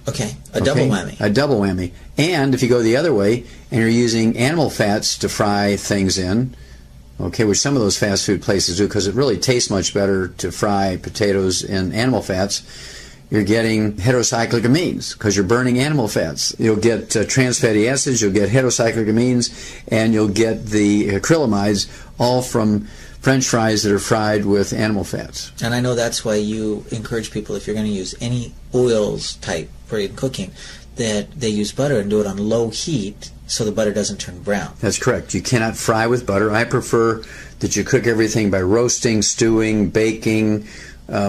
Okay, double whammy. A double whammy. And if you go the other way and you're using animal fats to fry things in, okay, which some of those fast food places do because it really tastes much better to fry potatoes in animal fats, you're getting heterocyclic amines because you're burning animal fats. You'll get trans fatty acids, you'll get heterocyclic amines, and you'll get the acrylamides, all from French fries that are fried with animal fats. And I know that's why you encourage people, if you're going to use any oils type for in cooking, that they use butter and do it on low heat so the butter doesn't turn brown. That's correct. You cannot fry with butter. I prefer that you cook everything by roasting, stewing, baking,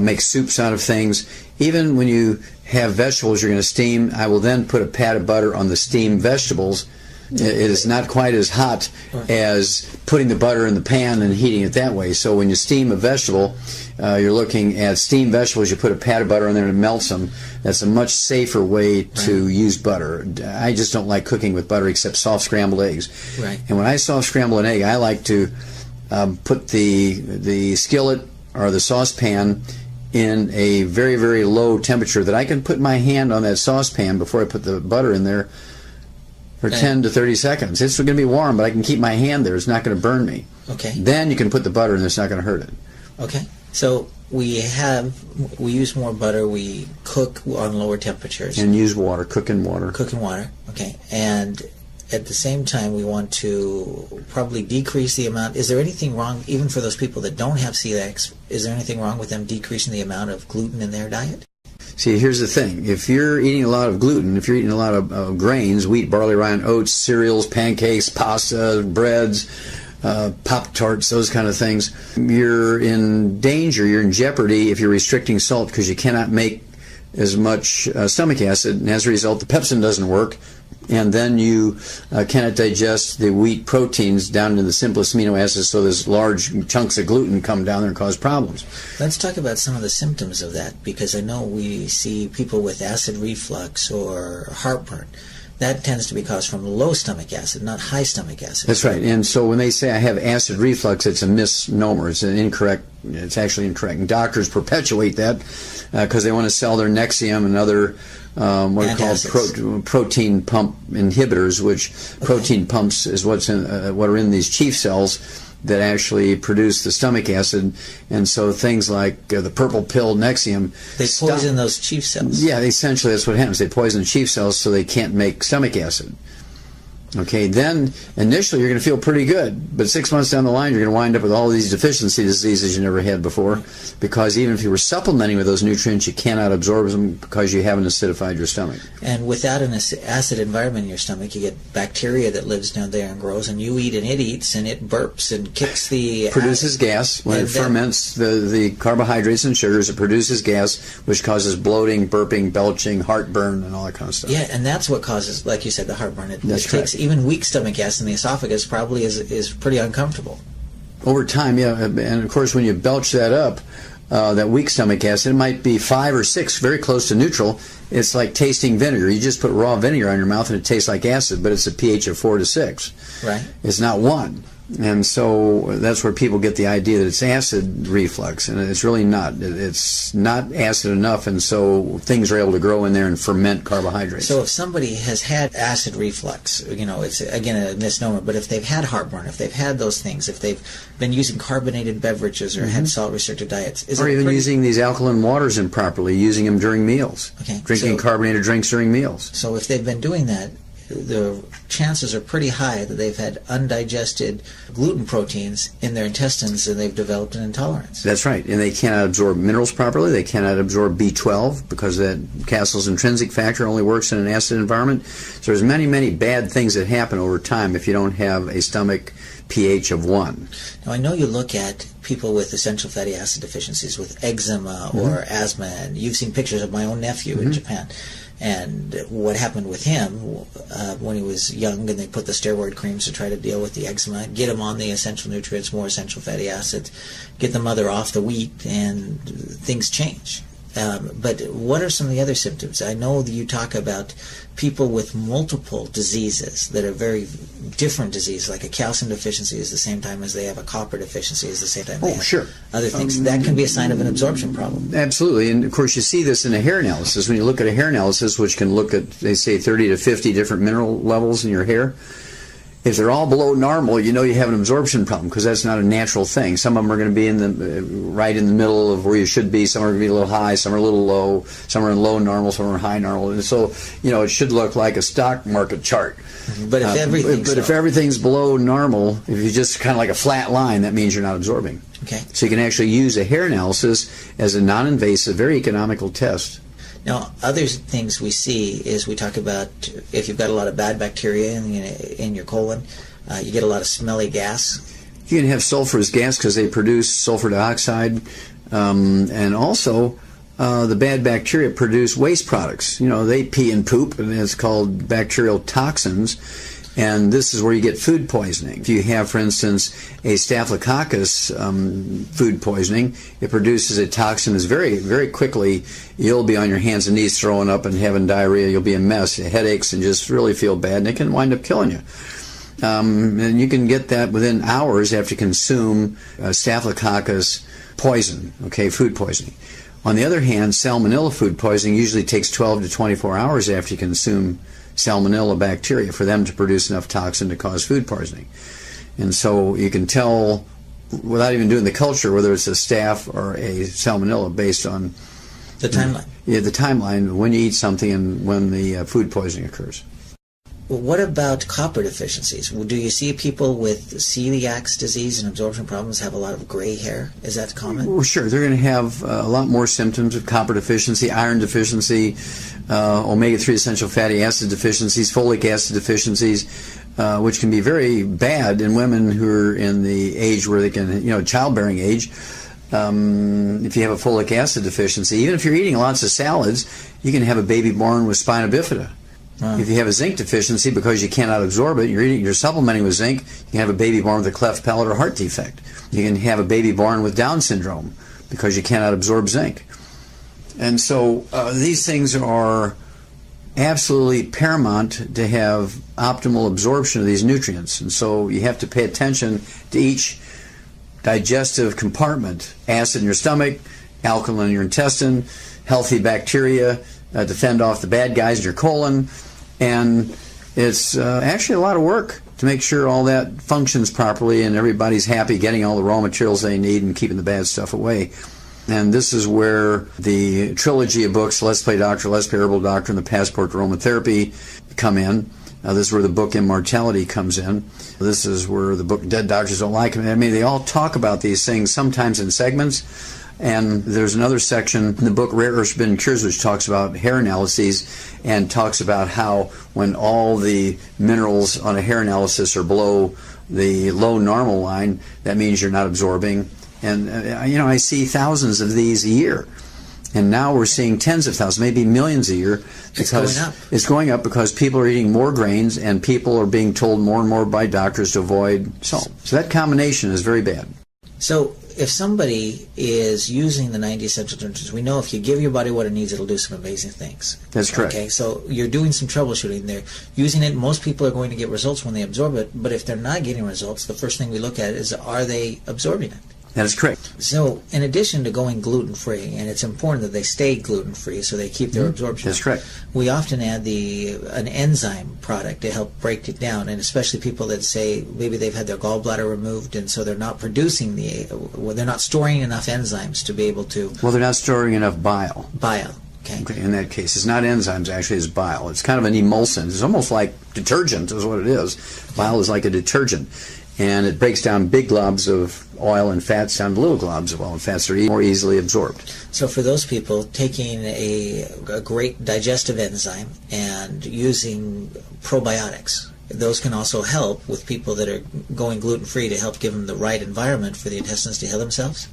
make soups out of things. Even when you have vegetables you're going to steam, I will then put a pat of butter on the steamed vegetables. It is not quite as hot as putting the butter in the pan and heating it that way. So when you steam a vegetable, you're looking at steamed vegetables, you put a pat of butter in there and it melts them. That's a much safer way to use butter. I just don't like cooking with butter except soft scrambled eggs. Right. And when I soft scramble an egg, I like to put the skillet or the saucepan in a very, very low temperature that I can put my hand on that saucepan before I put the butter in there for 10 to 30 seconds. It's going to be warm, but I can keep my hand there. It's not going to burn me. Okay. Then you can put the butter in. It's not going to hurt it. Okay. So we use more butter. We cook on lower temperatures. And use water. Cook in water. Cook in water. Okay. And at the same time, we want to probably decrease the amount. Is there anything wrong, even for those people that don't have celiac, is there anything wrong with them decreasing the amount of gluten in their diet? See, here's the thing. If you're eating a lot of gluten, if you're eating a lot of grains, wheat, barley, rye, and oats, cereals, pancakes, pasta, breads, Pop-Tarts, those kind of things, you're in danger, you're in jeopardy if you're restricting salt because you cannot make as much stomach acid, and as a result, the pepsin doesn't work, and then you cannot digest the wheat proteins down to the simplest amino acids, so those large chunks of gluten come down there and cause problems. Let's talk about some of the symptoms of that, because I know we see people with acid reflux or heartburn. That tends to be caused from low stomach acid, not high stomach acid. That's right. And so when they say I have acid reflux, it's a misnomer. It's actually incorrect. And doctors perpetuate that because they want to sell their Nexium and other what are called protein pump inhibitors, which protein pumps is what are in these chief cells that actually produce the stomach acid. And so things like the purple pill Nexium, they poison those chief cells. Yeah, essentially that's what happens. They poison the chief cells so they can't make stomach acid. Okay, then initially you're going to feel pretty good, but 6 months down the line you're going to wind up with all these deficiency diseases you never had before, because even if you were supplementing with those nutrients, you cannot absorb them because you haven't acidified your stomach. And without an acid environment in your stomach, you get bacteria that lives down there and grows, and you eat and it eats, and it burps and kicks the... Produces gas. When it ferments the carbohydrates and sugars, it produces gas, which causes bloating, burping, belching, heartburn, and all that kind of stuff. Yeah, and that's what causes, like you said, the heartburn. That's correct. Even weak stomach acid in the esophagus probably is pretty uncomfortable. Over time, yeah, and of course when you belch that up, that weak stomach acid, it might be 5 or 6, very close to neutral. It's like tasting vinegar. You just put raw vinegar on your mouth and it tastes like acid, but it's a pH of 4 to 6. Right. It's not 1. And so that's where people get the idea that it's acid reflux, and it's really not. It's not acid enough, and so things are able to grow in there and ferment carbohydrates. So if somebody has had acid reflux, you know, it's again a misnomer, but if they've had heartburn, if they've had those things, if they've been using carbonated beverages or had salt-restricted diets, or even using these alkaline waters improperly, using them during meals, drinking carbonated drinks during meals. So if they've been doing that, the chances are pretty high that they've had undigested gluten proteins in their intestines and they've developed an intolerance. That's right. And they cannot absorb minerals properly. They cannot absorb B12 because that Castle's intrinsic factor only works in an acid environment. So there's many, many bad things that happen over time if you don't have a stomach pH of 1. Now, I know you look at people with essential fatty acid deficiencies with eczema or asthma, and you've seen pictures of my own nephew in Japan. And what happened with him when he was young, and they put the steroid creams to try to deal with the eczema, get him on the essential nutrients, more essential fatty acids, get the mother off the wheat, and things change. But what are some of the other symptoms? I know that you talk about people with multiple diseases that are very different diseases, like a calcium deficiency is the same time as they have a copper deficiency is the same time they have other things. That can be a sign of an absorption problem. Absolutely. And of course you see this in a hair analysis. When you look at a hair analysis, which can look at, they say, 30 to 50 different mineral levels in your hair, if they're all below normal, you know you have an absorption problem because that's not a natural thing. Some of them are going to be in the right in the middle of where you should be. Some are going to be a little high. Some are a little low. Some are in low normal. Some are in high normal. And so, you know, it should look like a stock market chart. But if everything's below normal, if you just kind of like a flat line, that means you're not absorbing. Okay. So you can actually use a hair analysis as a non-invasive, very economical test. Now, other things we see is we talk about if you've got a lot of bad bacteria in your colon, you get a lot of smelly gas. You can have sulfurous gas because they produce sulfur dioxide, and also the bad bacteria produce waste products. You know, they pee and poop, and it's called bacterial toxins. And this is where you get food poisoning. If you have, for instance, a staphylococcus food poisoning, it produces a toxin that's very, very quickly, you'll be on your hands and knees throwing up and having diarrhea. You'll be a mess, headaches, and just really feel bad, and it can wind up killing you. And you can get that within hours after you consume staphylococcus poison, okay, food poisoning. On the other hand, salmonella food poisoning usually takes 12 to 24 hours after you consume salmonella bacteria for them to produce enough toxin to cause food poisoning. And so you can tell without even doing the culture whether it's a staph or a salmonella based on the timeline. Yeah, the timeline when you eat something and when the food poisoning occurs. Well, what about copper deficiencies? Do you see people with celiac disease and absorption problems have a lot of gray hair? Is that common? Well, sure. They're going to have a lot more symptoms of copper deficiency, iron deficiency, omega-3 essential fatty acid deficiencies, folic acid deficiencies, which can be very bad in women who are in the age where they can, you know, childbearing age. If you have a folic acid deficiency, even if you're eating lots of salads, you can have a baby born with spina bifida. If you have a zinc deficiency because you cannot absorb it, you're supplementing with zinc, you can have a baby born with a cleft palate or heart defect. You can have a baby born with Down syndrome because you cannot absorb zinc. And so these things are absolutely paramount to have optimal absorption of these nutrients. And so you have to pay attention to each digestive compartment: acid in your stomach, alkaline in your intestine, healthy bacteria to fend off the bad guys in your colon. And it's actually a lot of work to make sure all that functions properly and everybody's happy getting all the raw materials they need and keeping the bad stuff away. And this is where the trilogy of books, Let's Play Doctor, Let's Play Herbal Doctor, and the Passport to Aromatherapy come in. This is where the book Immortality comes in. This is where the book Dead Doctors Don't Like Them. I mean, they all talk about these things sometimes in segments. And there's another section in the book Rare Earths Forbidden Cures which talks about hair analyses and talks about how when all the minerals on a hair analysis are below the low normal line, that means you're not absorbing. And you know, I see thousands of these a year. And now we're seeing tens of thousands, maybe millions a year. Because it's going up because people are eating more grains and people are being told more and more by doctors to avoid salt. So that combination is very bad. So if somebody is using the 90 essential nutrients, we know if you give your body what it needs, it'll do some amazing things. That's correct. Okay, so you're doing some troubleshooting there. Using it, most people are going to get results when they absorb it, but if they're not getting results, the first thing we look at is, are they absorbing it? That is correct. So, in addition to going gluten-free, and it's important that they stay gluten-free so they keep their absorption. That's correct. We often add an enzyme product to help break it down, and especially people that say maybe they've had their gallbladder removed, and so they're not producing they're not storing enough enzymes to be able to. Well, they're not storing enough bile. Bile. Okay. In that case, it's not enzymes, actually, it's bile. It's kind of an emulsant. It's almost like detergent is what it is. Bile is like a detergent. And it breaks down big globs of oil and fats down to little globs of oil and fats that are more easily absorbed. So for those people, taking a great digestive enzyme and using probiotics, those can also help with people that are going gluten-free to help give them the right environment for the intestines to heal themselves?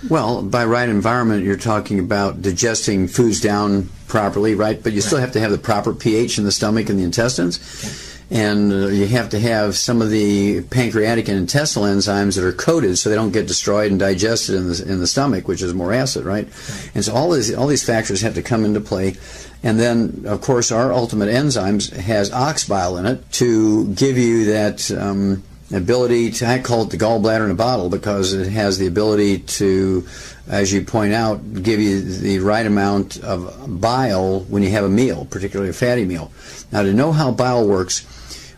Well, by right environment, you're talking about digesting foods down properly, right? But you still have to have the proper pH in the stomach and the intestines. Okay. And you have to have some of the pancreatic and intestinal enzymes that are coated so they don't get destroyed and digested in the stomach, which is more acid, right? And so all these factors have to come into play. And then, of course, our ultimate enzymes has ox bile in it to give you that ability to, I call it the gallbladder in a bottle, because it has the ability to, as you point out, give you the right amount of bile when you have a meal, particularly a fatty meal. Now, to know how bile works,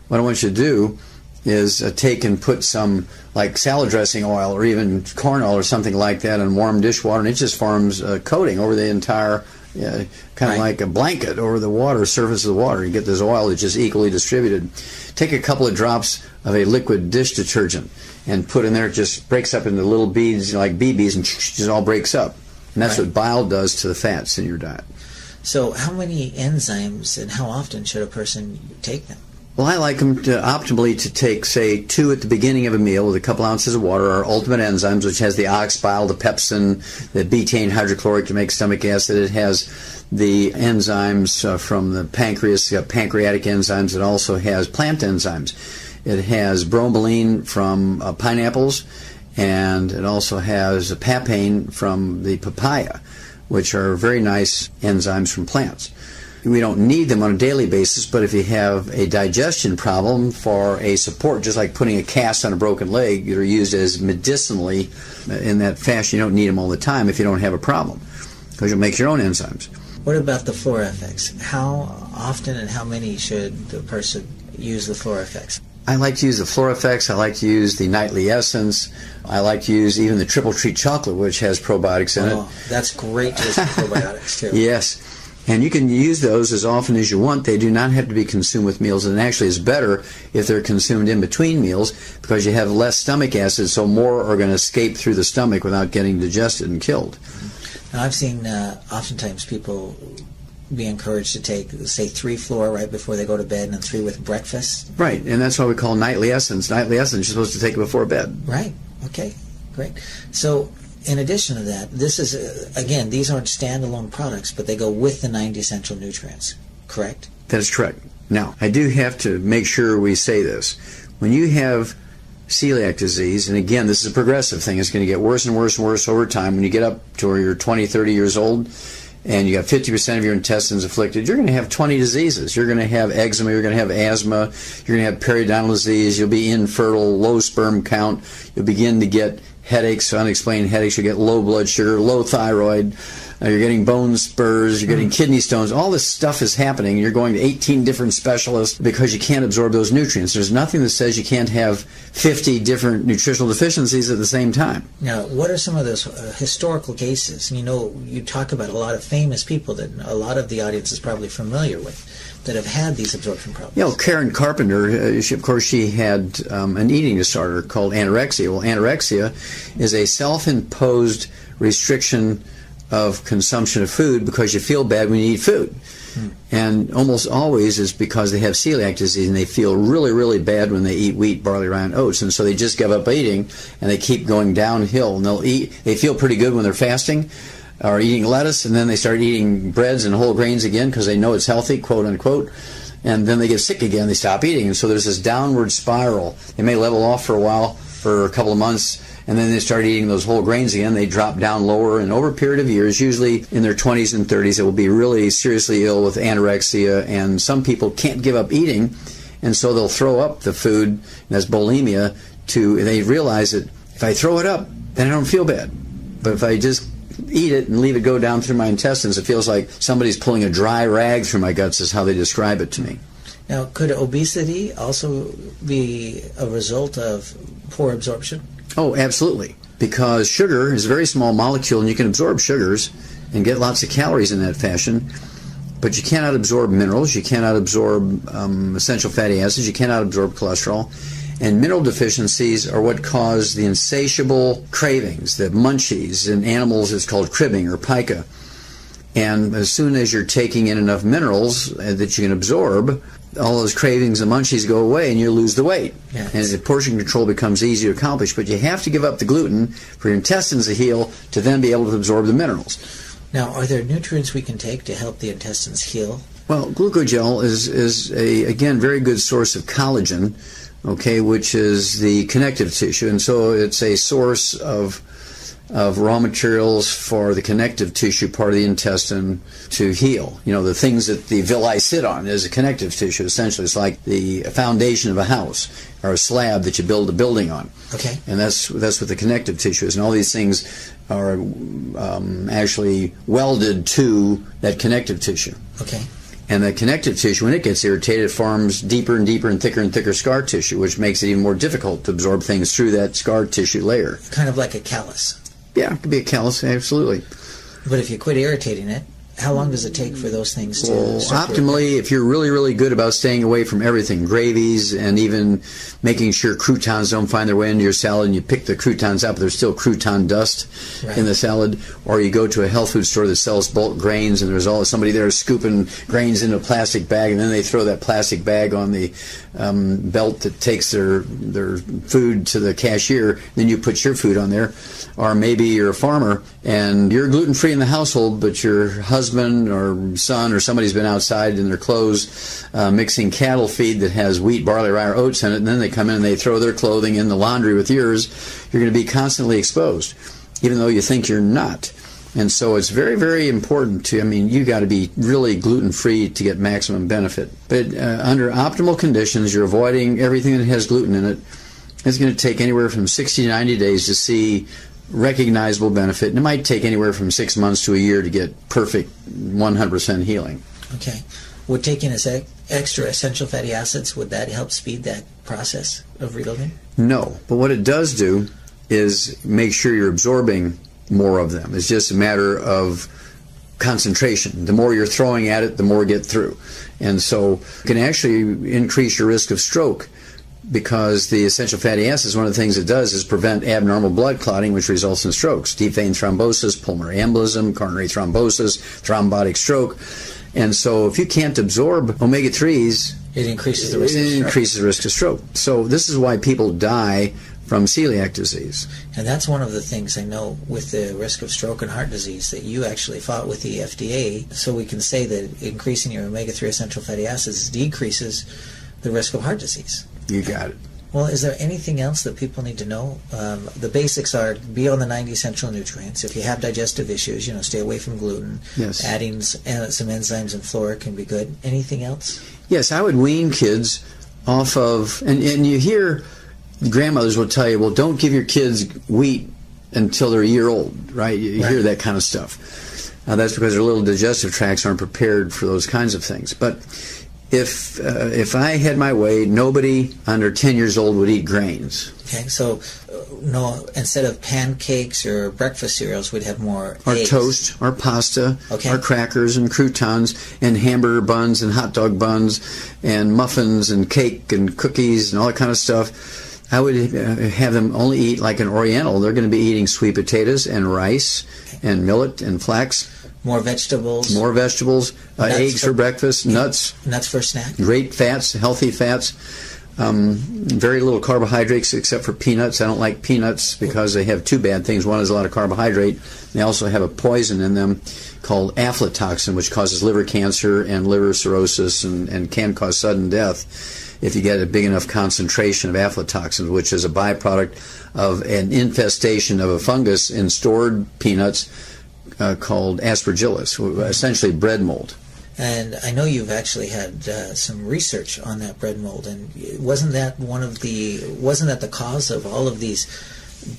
what I want you to do is take and put some like salad dressing oil or even corn oil or something like that in warm dishwater, and it just forms a coating over the entire, kind of like a blanket over the water, surface of the water. You get this oil that's just equally distributed. Take a couple of drops of a liquid dish detergent and put in there. It just breaks up into little beads, like BBs, and just all breaks up. And that's what bile does to the fats in your diet. So how many enzymes and how often should a person take them? Well, I like them optimally to take, say, 2 at the beginning of a meal with a couple ounces of water. Our ultimate enzymes, which has the ox bile, the pepsin, the betaine hydrochloric to make stomach acid. It has the enzymes from the pancreas, pancreatic enzymes. It also has plant enzymes. It has bromelain from pineapples, and it also has papain from the papaya, which are very nice enzymes from plants. We don't need them on a daily basis, but if you have a digestion problem for a support, just like putting a cast on a broken leg, they're used as medicinally in that fashion. You don't need them all the time if you don't have a problem, because you'll make your own enzymes. What about the FlorFX? How often and how many should the person use the FlorFX? I like to use the FlorFX. I like to use the Nightly Essence. I like to use even the Triple Treat Chocolate, which has probiotics in it. That's great to use probiotics, too. Yes. And you can use those as often as you want. They do not have to be consumed with meals, and actually it's better if they're consumed in between meals because you have less stomach acid, so more are going to escape through the stomach without getting digested and killed. Now, I've seen oftentimes people be encouraged to take, say, 3 Flora right before they go to bed and 3 with breakfast. Right, and that's why we call Nightly Essence. Nightly Essence, you're supposed to take it before bed. Right, okay, great. So, in addition to that, this is, again, these aren't standalone products, but they go with the 90 essential nutrients, correct? That is correct. Now, I do have to make sure we say this. When you have celiac disease, and again, this is a progressive thing, it's going to get worse and worse and worse over time. When you get up to where you're 20, 30 years old, and you got 50% of your intestines afflicted, you're going to have 20 diseases. You're going to have eczema, you're going to have asthma, you're going to have periodontal disease, you'll be infertile, low sperm count, you'll begin to get headaches, unexplained headaches, you get low blood sugar, low thyroid, you're getting bone spurs, you're getting kidney stones. All this stuff is happening. You're going to 18 different specialists because you can't absorb those nutrients. There's nothing that says you can't have 50 different nutritional deficiencies at the same time. Now, what are some of those historical cases? You know, you talk about a lot of famous people that a lot of the audience is probably familiar with that have had these absorption problems. You know, Karen Carpenter, she had an eating disorder called anorexia. Well, anorexia is a self-imposed restriction of consumption of food because you feel bad when you eat food. And almost always is because they have celiac disease and they feel really, really bad when they eat wheat, barley, rye, and oats. And so they just give up eating and they keep going downhill. And they feel pretty good when they're fasting or eating lettuce, and then they start eating breads and whole grains again because they know it's healthy, quote unquote, and then they get sick again, they stop eating, and so there's this downward spiral. They may level off for a while, for a couple of months, and then they start eating those whole grains again, they drop down lower, and over a period of years, usually in their 20s and 30s, they will be really seriously ill with anorexia, and some people can't give up eating, and so they'll throw up the food, and that's bulimia, they realize that if I throw it up, then I don't feel bad. But if I just eat it and leave it go down through my intestines, it feels like somebody's pulling a dry rag through my guts, is how they describe it to me. Now, could obesity also be a result of poor absorption? Oh, absolutely. Because sugar is a very small molecule, and you can absorb sugars and get lots of calories in that fashion, but you cannot absorb minerals, you cannot absorb essential fatty acids, you cannot absorb cholesterol. And mineral deficiencies are what cause the insatiable cravings, the munchies. In animals, it's called cribbing or pica. And as soon as you're taking in enough minerals that you can absorb, all those cravings and munchies go away and you lose the weight. Yes. And the portion control becomes easy to accomplish. But you have to give up the gluten for your intestines to heal to then be able to absorb the minerals. Now, are there nutrients we can take to help the intestines heal? Well, glucogel is a, again, very good source of collagen, okay, which is the connective tissue, and so it's a source of raw materials for the connective tissue part of the intestine to heal. You know, the things that the villi sit on is a connective tissue, essentially. It's like the foundation of a house or a slab that you build a building on. Okay. And that's what the connective tissue is, and all these things are actually welded to that connective tissue. Okay. And the connective tissue, when it gets irritated, it forms deeper and deeper and thicker scar tissue, which makes it even more difficult to absorb things through that scar tissue layer. Kind of like a callus. Yeah, it could be a callus, absolutely. But if you quit irritating it, how long does it take for those things to optimally, if you're really, really good about staying away from everything, gravies, and even making sure croutons don't find their way into your salad, and you pick the croutons up, there's still crouton dust in the salad, or you go to a health food store that sells bulk grains, and there's always somebody there scooping grains into a plastic bag, and then they throw that plastic bag on the belt that takes their food to the cashier, then you put your food on there. Or maybe you're a farmer and you're gluten-free in the household, but your husband or son or somebody's been outside in their clothes mixing cattle feed that has wheat, barley, rye, or oats in it, and then they come in and they throw their clothing in the laundry with yours. You're going to be constantly exposed, even though you think you're not. And so it's very, very important to, you got to be really gluten-free to get maximum benefit. But under optimal conditions, you're avoiding everything that has gluten in it. It's going to take anywhere from 60 to 90 days to see recognizable benefit, and it might take anywhere from 6 months to a year to get perfect 100% healing. Okay. Would taking extra essential fatty acids, would that help speed that process of rebuilding? No, but what it does do is make sure you're absorbing more of them. It's just a matter of concentration. The more you're throwing at it, the more you get through. And so it can actually increase your risk of stroke, because the essential fatty acids, one of the things it does is prevent abnormal blood clotting, which results in strokes, deep vein thrombosis, pulmonary embolism, coronary thrombosis, thrombotic stroke. And so if you can't absorb omega-3s, it increases the risk of stroke. It increases the risk of stroke. So this is why people die from celiac disease. And that's one of the things I know with the risk of stroke and heart disease, that you actually fought with the FDA, so we can say that increasing your omega-3 essential fatty acids decreases the risk of heart disease. You got it. Well, is there anything else that people need to know? The basics are be on the 90 essential nutrients. If you have digestive issues, stay away from gluten. Yes. Adding some enzymes and flora can be good. Anything else? Yes, I would wean kids off of, and you hear grandmothers will tell you, well, don't give your kids wheat until they're a year old, right? You hear that kind of stuff. That's because their little digestive tracts aren't prepared for those kinds of things. But if I had my way, nobody under 10 years old would eat grains. Okay, so no, instead of pancakes or breakfast cereals, we'd have more or eggs. Toast, or pasta, or crackers and croutons and hamburger buns and hot dog buns and muffins and cake and cookies and all that kind of stuff. I would have them only eat like an Oriental. They're going to be eating sweet potatoes and rice and millet and flax. More vegetables. More vegetables. Eggs for breakfast. Nuts. Nuts for snack. Great fats, healthy fats. Very little carbohydrates except for peanuts. I don't like peanuts because they have two bad things. One is a lot of carbohydrate. They also have a poison in them called aflatoxin, which causes liver cancer and liver cirrhosis and can cause sudden death. if you get a big enough concentration of aflatoxins, which is a byproduct of an infestation of a fungus in stored peanuts called aspergillus, essentially bread mold. And I know you've actually had some research on that bread mold, and wasn't that the cause of all of these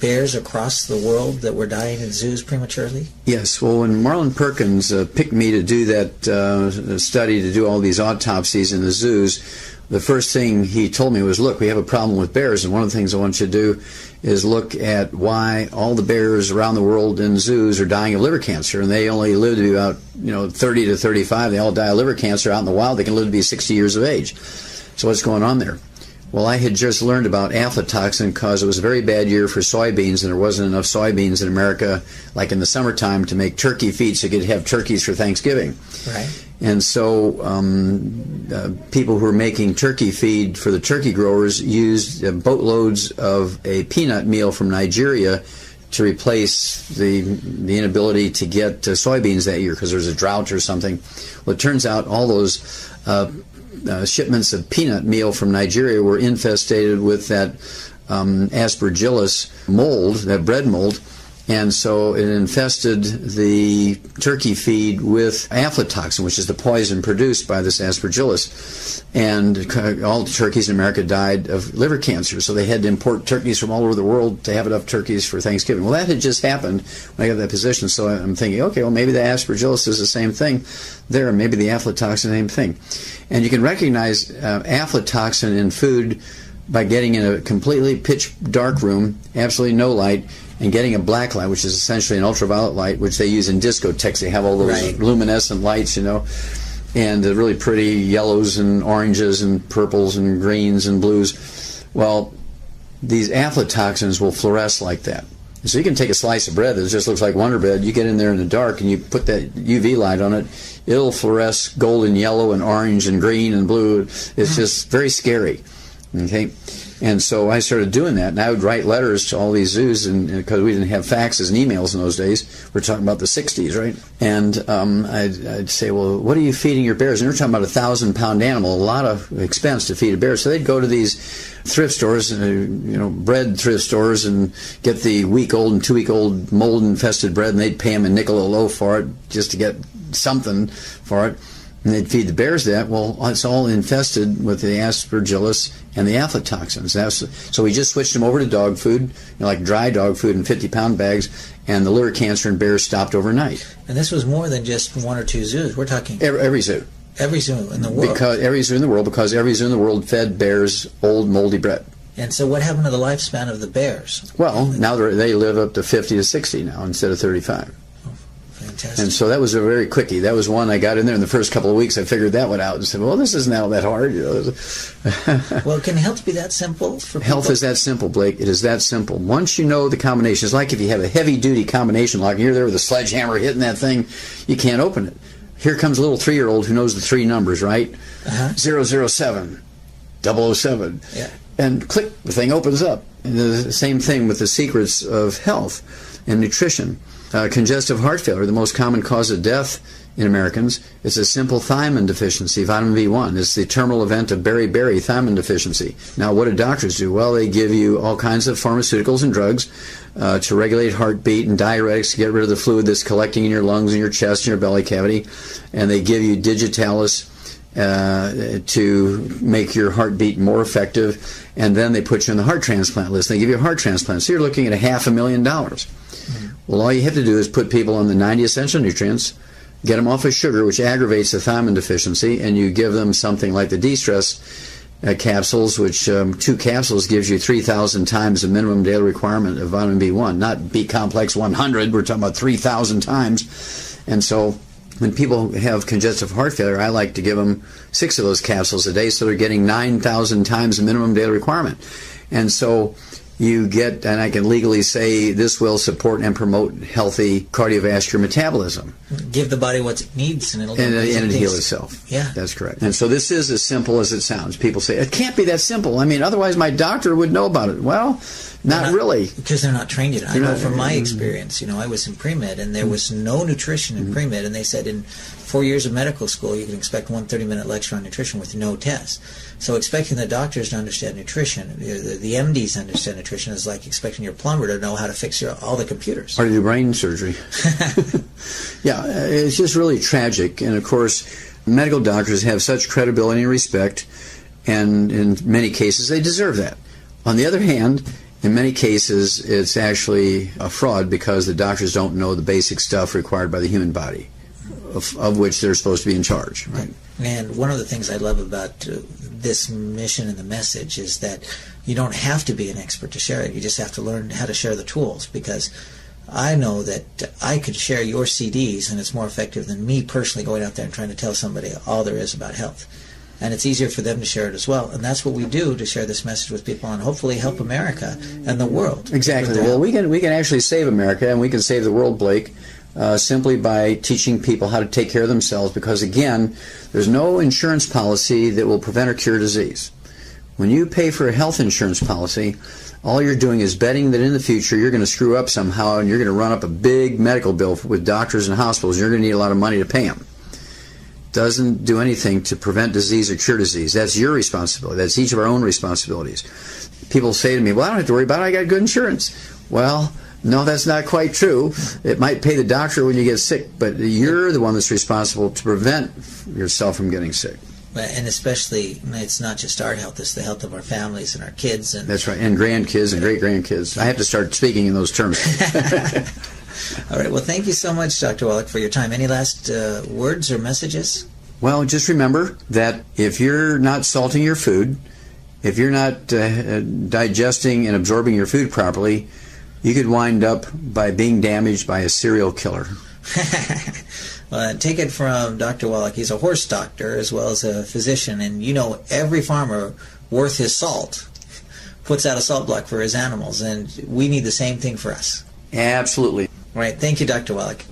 bears across the world that were dying in zoos prematurely? Yes. Well, when Marlon Perkins picked me to do that study, to do all these autopsies in the zoos, the first thing he told me was, look, we have a problem with bears, and one of the things I want you to do is look at why all the bears around the world in zoos are dying of liver cancer, and they only live to be about 30 to 35. They all die of liver cancer. Out in the wild, they can live to be 60 years of age. So what's going on there? Well, I had just learned about aflatoxin because it was a very bad year for soybeans, and there wasn't enough soybeans in America, like in the summertime, to make turkey feed so you could have turkeys for Thanksgiving. Right. And so people who were making turkey feed for the turkey growers used boatloads of a peanut meal from Nigeria to replace the inability to get soybeans that year because there was a drought or something. Well, it turns out all those shipments of peanut meal from Nigeria were infested with that aspergillus mold, that bread mold, and so it infested the turkey feed with aflatoxin, which is the poison produced by this aspergillus. And all the turkeys in America died of liver cancer, so they had to import turkeys from all over the world to have enough turkeys for Thanksgiving. Well, that had just happened when I got that position, so I'm thinking, okay, well, maybe the aspergillus is the same thing there, maybe the aflatoxin, same thing. And you can recognize aflatoxin in food by getting in a completely pitch dark room, absolutely no light, and getting a black light, which is essentially an ultraviolet light, which they use in discotheques. They have all those luminescent lights, and the really pretty yellows and oranges and purples and greens and blues. Well, these aflatoxins will fluoresce like that. So you can take a slice of bread that just looks like Wonder Bread, you get in there in the dark and you put that UV light on it, it'll fluoresce golden yellow and orange and green and blue. It's just very scary. Okay? And so I started doing that, and I would write letters to all these zoos, and because we didn't have faxes and emails in those days. We're talking about the 60s, right? And I'd say, well, what are you feeding your bears? And we're talking about a 1,000-pound animal, a lot of expense to feed a bear. So they'd go to these thrift stores, bread thrift stores, and get the week-old and 2-week-old mold-infested bread, and they'd pay them a nickel a loaf for it just to get something for it. And they'd feed the bears that. Well, it's all infested with the aspergillus and the aflatoxins. So we just switched them over to dog food, like dry dog food in 50-pound bags, and the liver cancer in bears stopped overnight. And this was more than just one or two zoos. We're talking every zoo. Every zoo in the world. Because every zoo in the world fed bears old moldy bread. And so what happened to the lifespan of the bears? Well, now they live up to 50 to 60 now instead of 35. Fantastic. And so that was a very quickie. That was one I got in there in the first couple of weeks. I figured that one out and said, well, this isn't all that hard. Well, can health be that simple for people? Health is that simple, Blake. It is that simple. Once you know the combination, it's like if you have a heavy-duty combination lock and you're there with a sledgehammer hitting that thing, you can't open it. Here comes a little 3-year-old who knows the 3 numbers, right? 007, 007. Yeah. And click, the thing opens up. And the same thing with the secrets of health and nutrition. Congestive heart failure, the most common cause of death in Americans, is a simple thiamine deficiency, vitamin B1. It's the terminal event of beriberi thiamine deficiency. Now, what do doctors do? Well, they give you all kinds of pharmaceuticals and drugs to regulate heartbeat and diuretics to get rid of the fluid that's collecting in your lungs and your chest and your belly cavity. And they give you digitalis to make your heartbeat more effective. And then they put you on the heart transplant list. They give you a heart transplant. So you're looking at $500,000. Well, all you have to do is put people on the 90 essential nutrients, get them off of sugar, which aggravates the thiamine deficiency, and you give them something like the de-stress capsules, which 2 capsules gives you 3,000 times the minimum daily requirement of vitamin B1. Not B-complex 100, we're talking about 3,000 times. And so when people have congestive heart failure, I like to give them 6 of those capsules a day, so they're getting 9,000 times the minimum daily requirement. And so you get, and I can legally say this will support and promote healthy cardiovascular metabolism. Give the body what it needs and it'll heal itself. Yeah. That's correct. And so this is as simple as it sounds. People say, it can't be that simple. I mean, otherwise my doctor would know about it. Well, Not really. Because they're not trained yet. I know from my experience, I was in pre-med, and there was no nutrition in pre-med, and they said in 4 years of medical school, you can expect one 30-minute lecture on nutrition with no test. So expecting the doctors to understand nutrition, the MDs to understand nutrition, is like expecting your plumber to know how to fix all the computers. Or to do brain surgery. Yeah, it's just really tragic. And, of course, medical doctors have such credibility and respect, and in many cases they deserve that. On the other hand, in many cases it's actually a fraud because the doctors don't know the basic stuff required by the human body, of which they're supposed to be in charge. Right? And one of the things I love about this mission and the message is that you don't have to be an expert to share it. You just have to learn how to share the tools, because I know that I could share your CDs and it's more effective than me personally going out there and trying to tell somebody all there is about health. And it's easier for them to share it as well. And that's what we do, to share this message with people and hopefully help America and the world. Exactly. Well, we can actually save America, and we can save the world, Blake, simply by teaching people how to take care of themselves, because, again, there's no insurance policy that will prevent or cure disease. When you pay for a health insurance policy, all you're doing is betting that in the future you're going to screw up somehow and you're going to run up a big medical bill with doctors and hospitals, and you're going to need a lot of money to pay them. Doesn't do anything to prevent disease or cure disease. That's your responsibility. That's each of our own responsibilities. People say to me, well, I don't have to worry about it. I got good insurance. Well, no, that's not quite true. It might pay the doctor when you get sick, but you're the one that's responsible to prevent yourself from getting sick. And especially, it's not just our health, it's the health of our families and our kids. And that's right, and grandkids and great-grandkids. I have to start speaking in those terms. All right, well, thank you so much, Dr. Wallach, for your time. Any last words or messages? Well, just remember that if you're not salting your food, if you're not digesting and absorbing your food properly, you could wind up by being damaged by a serial killer. Well, take it from Dr. Wallach. He's a horse doctor as well as a physician, and every farmer worth his salt puts out a salt block for his animals, and we need the same thing for us. Absolutely. All right. Thank you, Dr. Wallach.